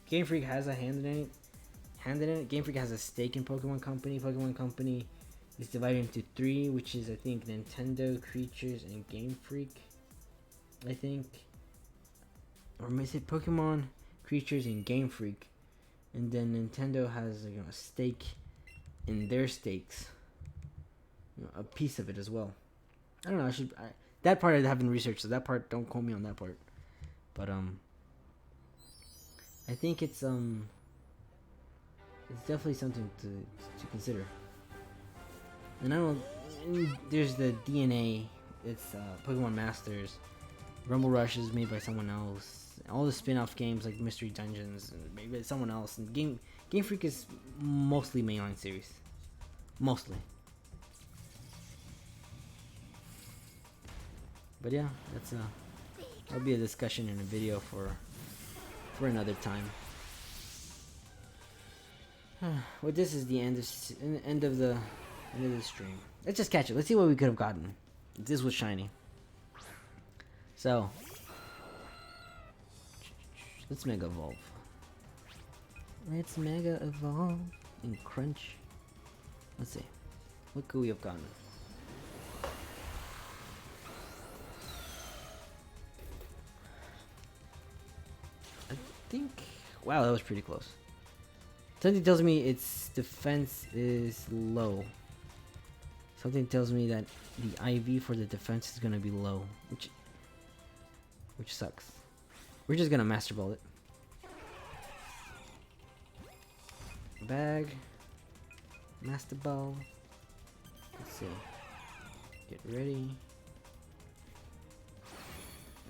Speaker 1: Game Freak has a hand in it. Game Freak has a stake in Pokemon Company. Pokemon Company is divided into 3, which is I think Nintendo, Creatures, and Game Freak. I think, or is it Pokemon, Creatures, and Game Freak? And then Nintendo has a stake in their stakes, a piece of it as well. I don't know. That part I haven't researched, so that part, don't quote me on that part. But I think it's definitely something to consider. And I don't know, there's the DNA. It's Pokemon Masters. Rumble Rush is made by someone else. All the spin-off games like Mystery Dungeons, and maybe someone else. And Game Freak is mostly mainline series, mostly. But yeah, that'll be a discussion in a video for another time. Well, this is the end of the stream. Let's just catch it. Let's see what we could have gotten if this was shiny. So let's Mega Evolve. Let's Mega Evolve and Crunch. Let's see. What could we have gotten? I think... Wow, that was pretty close. Something tells me its defense is low. Something tells me that the IV for the defense is gonna be low, which sucks. We're just gonna Master Ball it. Bag. Master Ball. Let's see. Get ready.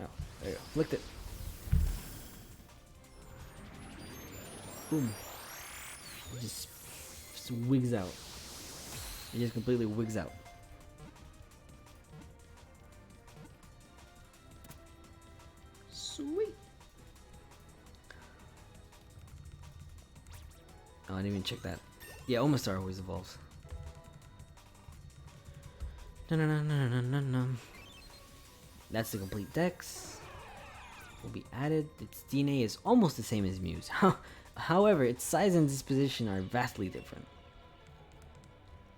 Speaker 1: Oh, there you go. Flicked it. Boom. It just wigs out. It just completely wigs out. Oh, I didn't even check that. Yeah, Omastar always evolves. That's the complete dex. Will be added. Its DNA is almost the same as Mew's. However, its size and disposition are vastly different.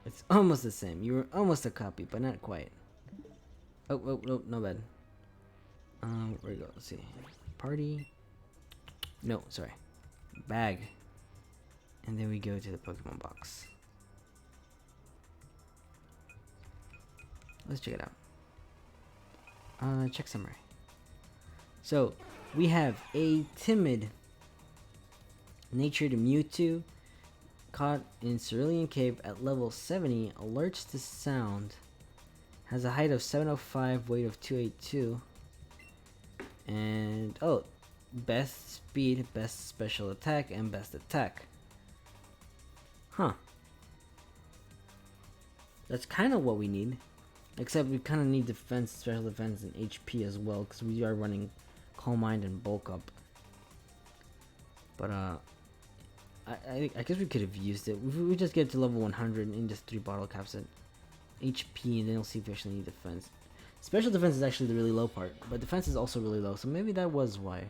Speaker 1: It's almost the same. You were almost a copy, but not quite. Oh, no bad. Where we go? Let's see. Party. No, sorry. Bag. And then we go to the Pokemon box. Let's check it out. Check summary. So, we have a timid natured Mewtwo caught in Cerulean Cave at level 70, alerts to sound, has a height of 705, weight of 282, and best speed, best special attack, and best attack. Huh. That's kind of what we need. Except we kind of need defense, special defense, and HP as well, because we are running Calm Mind and Bulk Up. But I guess we could have used it. We just get to level 100 and just 3 bottle caps at HP, and then we'll see if we actually need defense. Special defense is actually the really low part, but defense is also really low, so maybe that was why.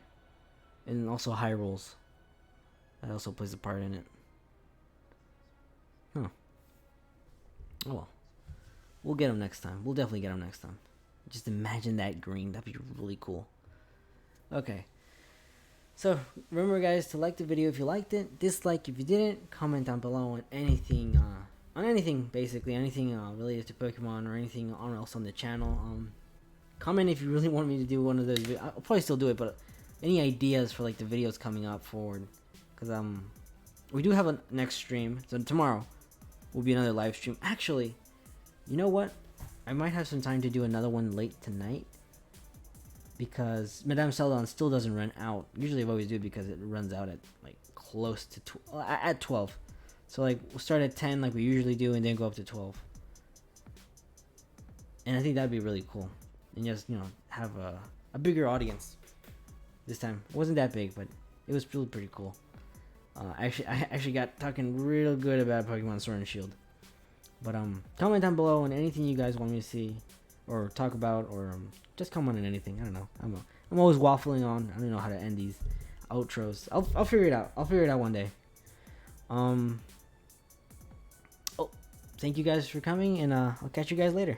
Speaker 1: And also high rolls. That also plays a part in it. Huh. Oh well. We'll get him next time. We'll definitely get him next time. Just imagine that green. That'd be really cool. Okay. So, remember guys to like the video if you liked it. Dislike if you didn't. Comment down below on anything, basically. Anything related to Pokemon or anything else on the channel. Comment if you really want me to do one of those videos. I'll probably still do it, but any ideas for like the videos coming up forward. Because, we do have a next stream. So, tomorrow will be another live stream. Actually, you know what? I might have some time to do another one late tonight. Because Madame Celadon still doesn't run out. Usually I always do because it runs out at like close to at 12. So like we'll start at 10 like we usually do and then go up to 12. And I think that'd be really cool. And just, have a bigger audience this time. It wasn't that big, but it was really pretty cool. I actually got talking real good about Pokemon Sword and Shield. But comment down below on anything you guys want me to see or talk about, or just comment on anything. I don't know. I'm always waffling on. I don't know how to end these outros. I'll figure it out. I'll figure it out one day. Thank you guys for coming, and I'll catch you guys later.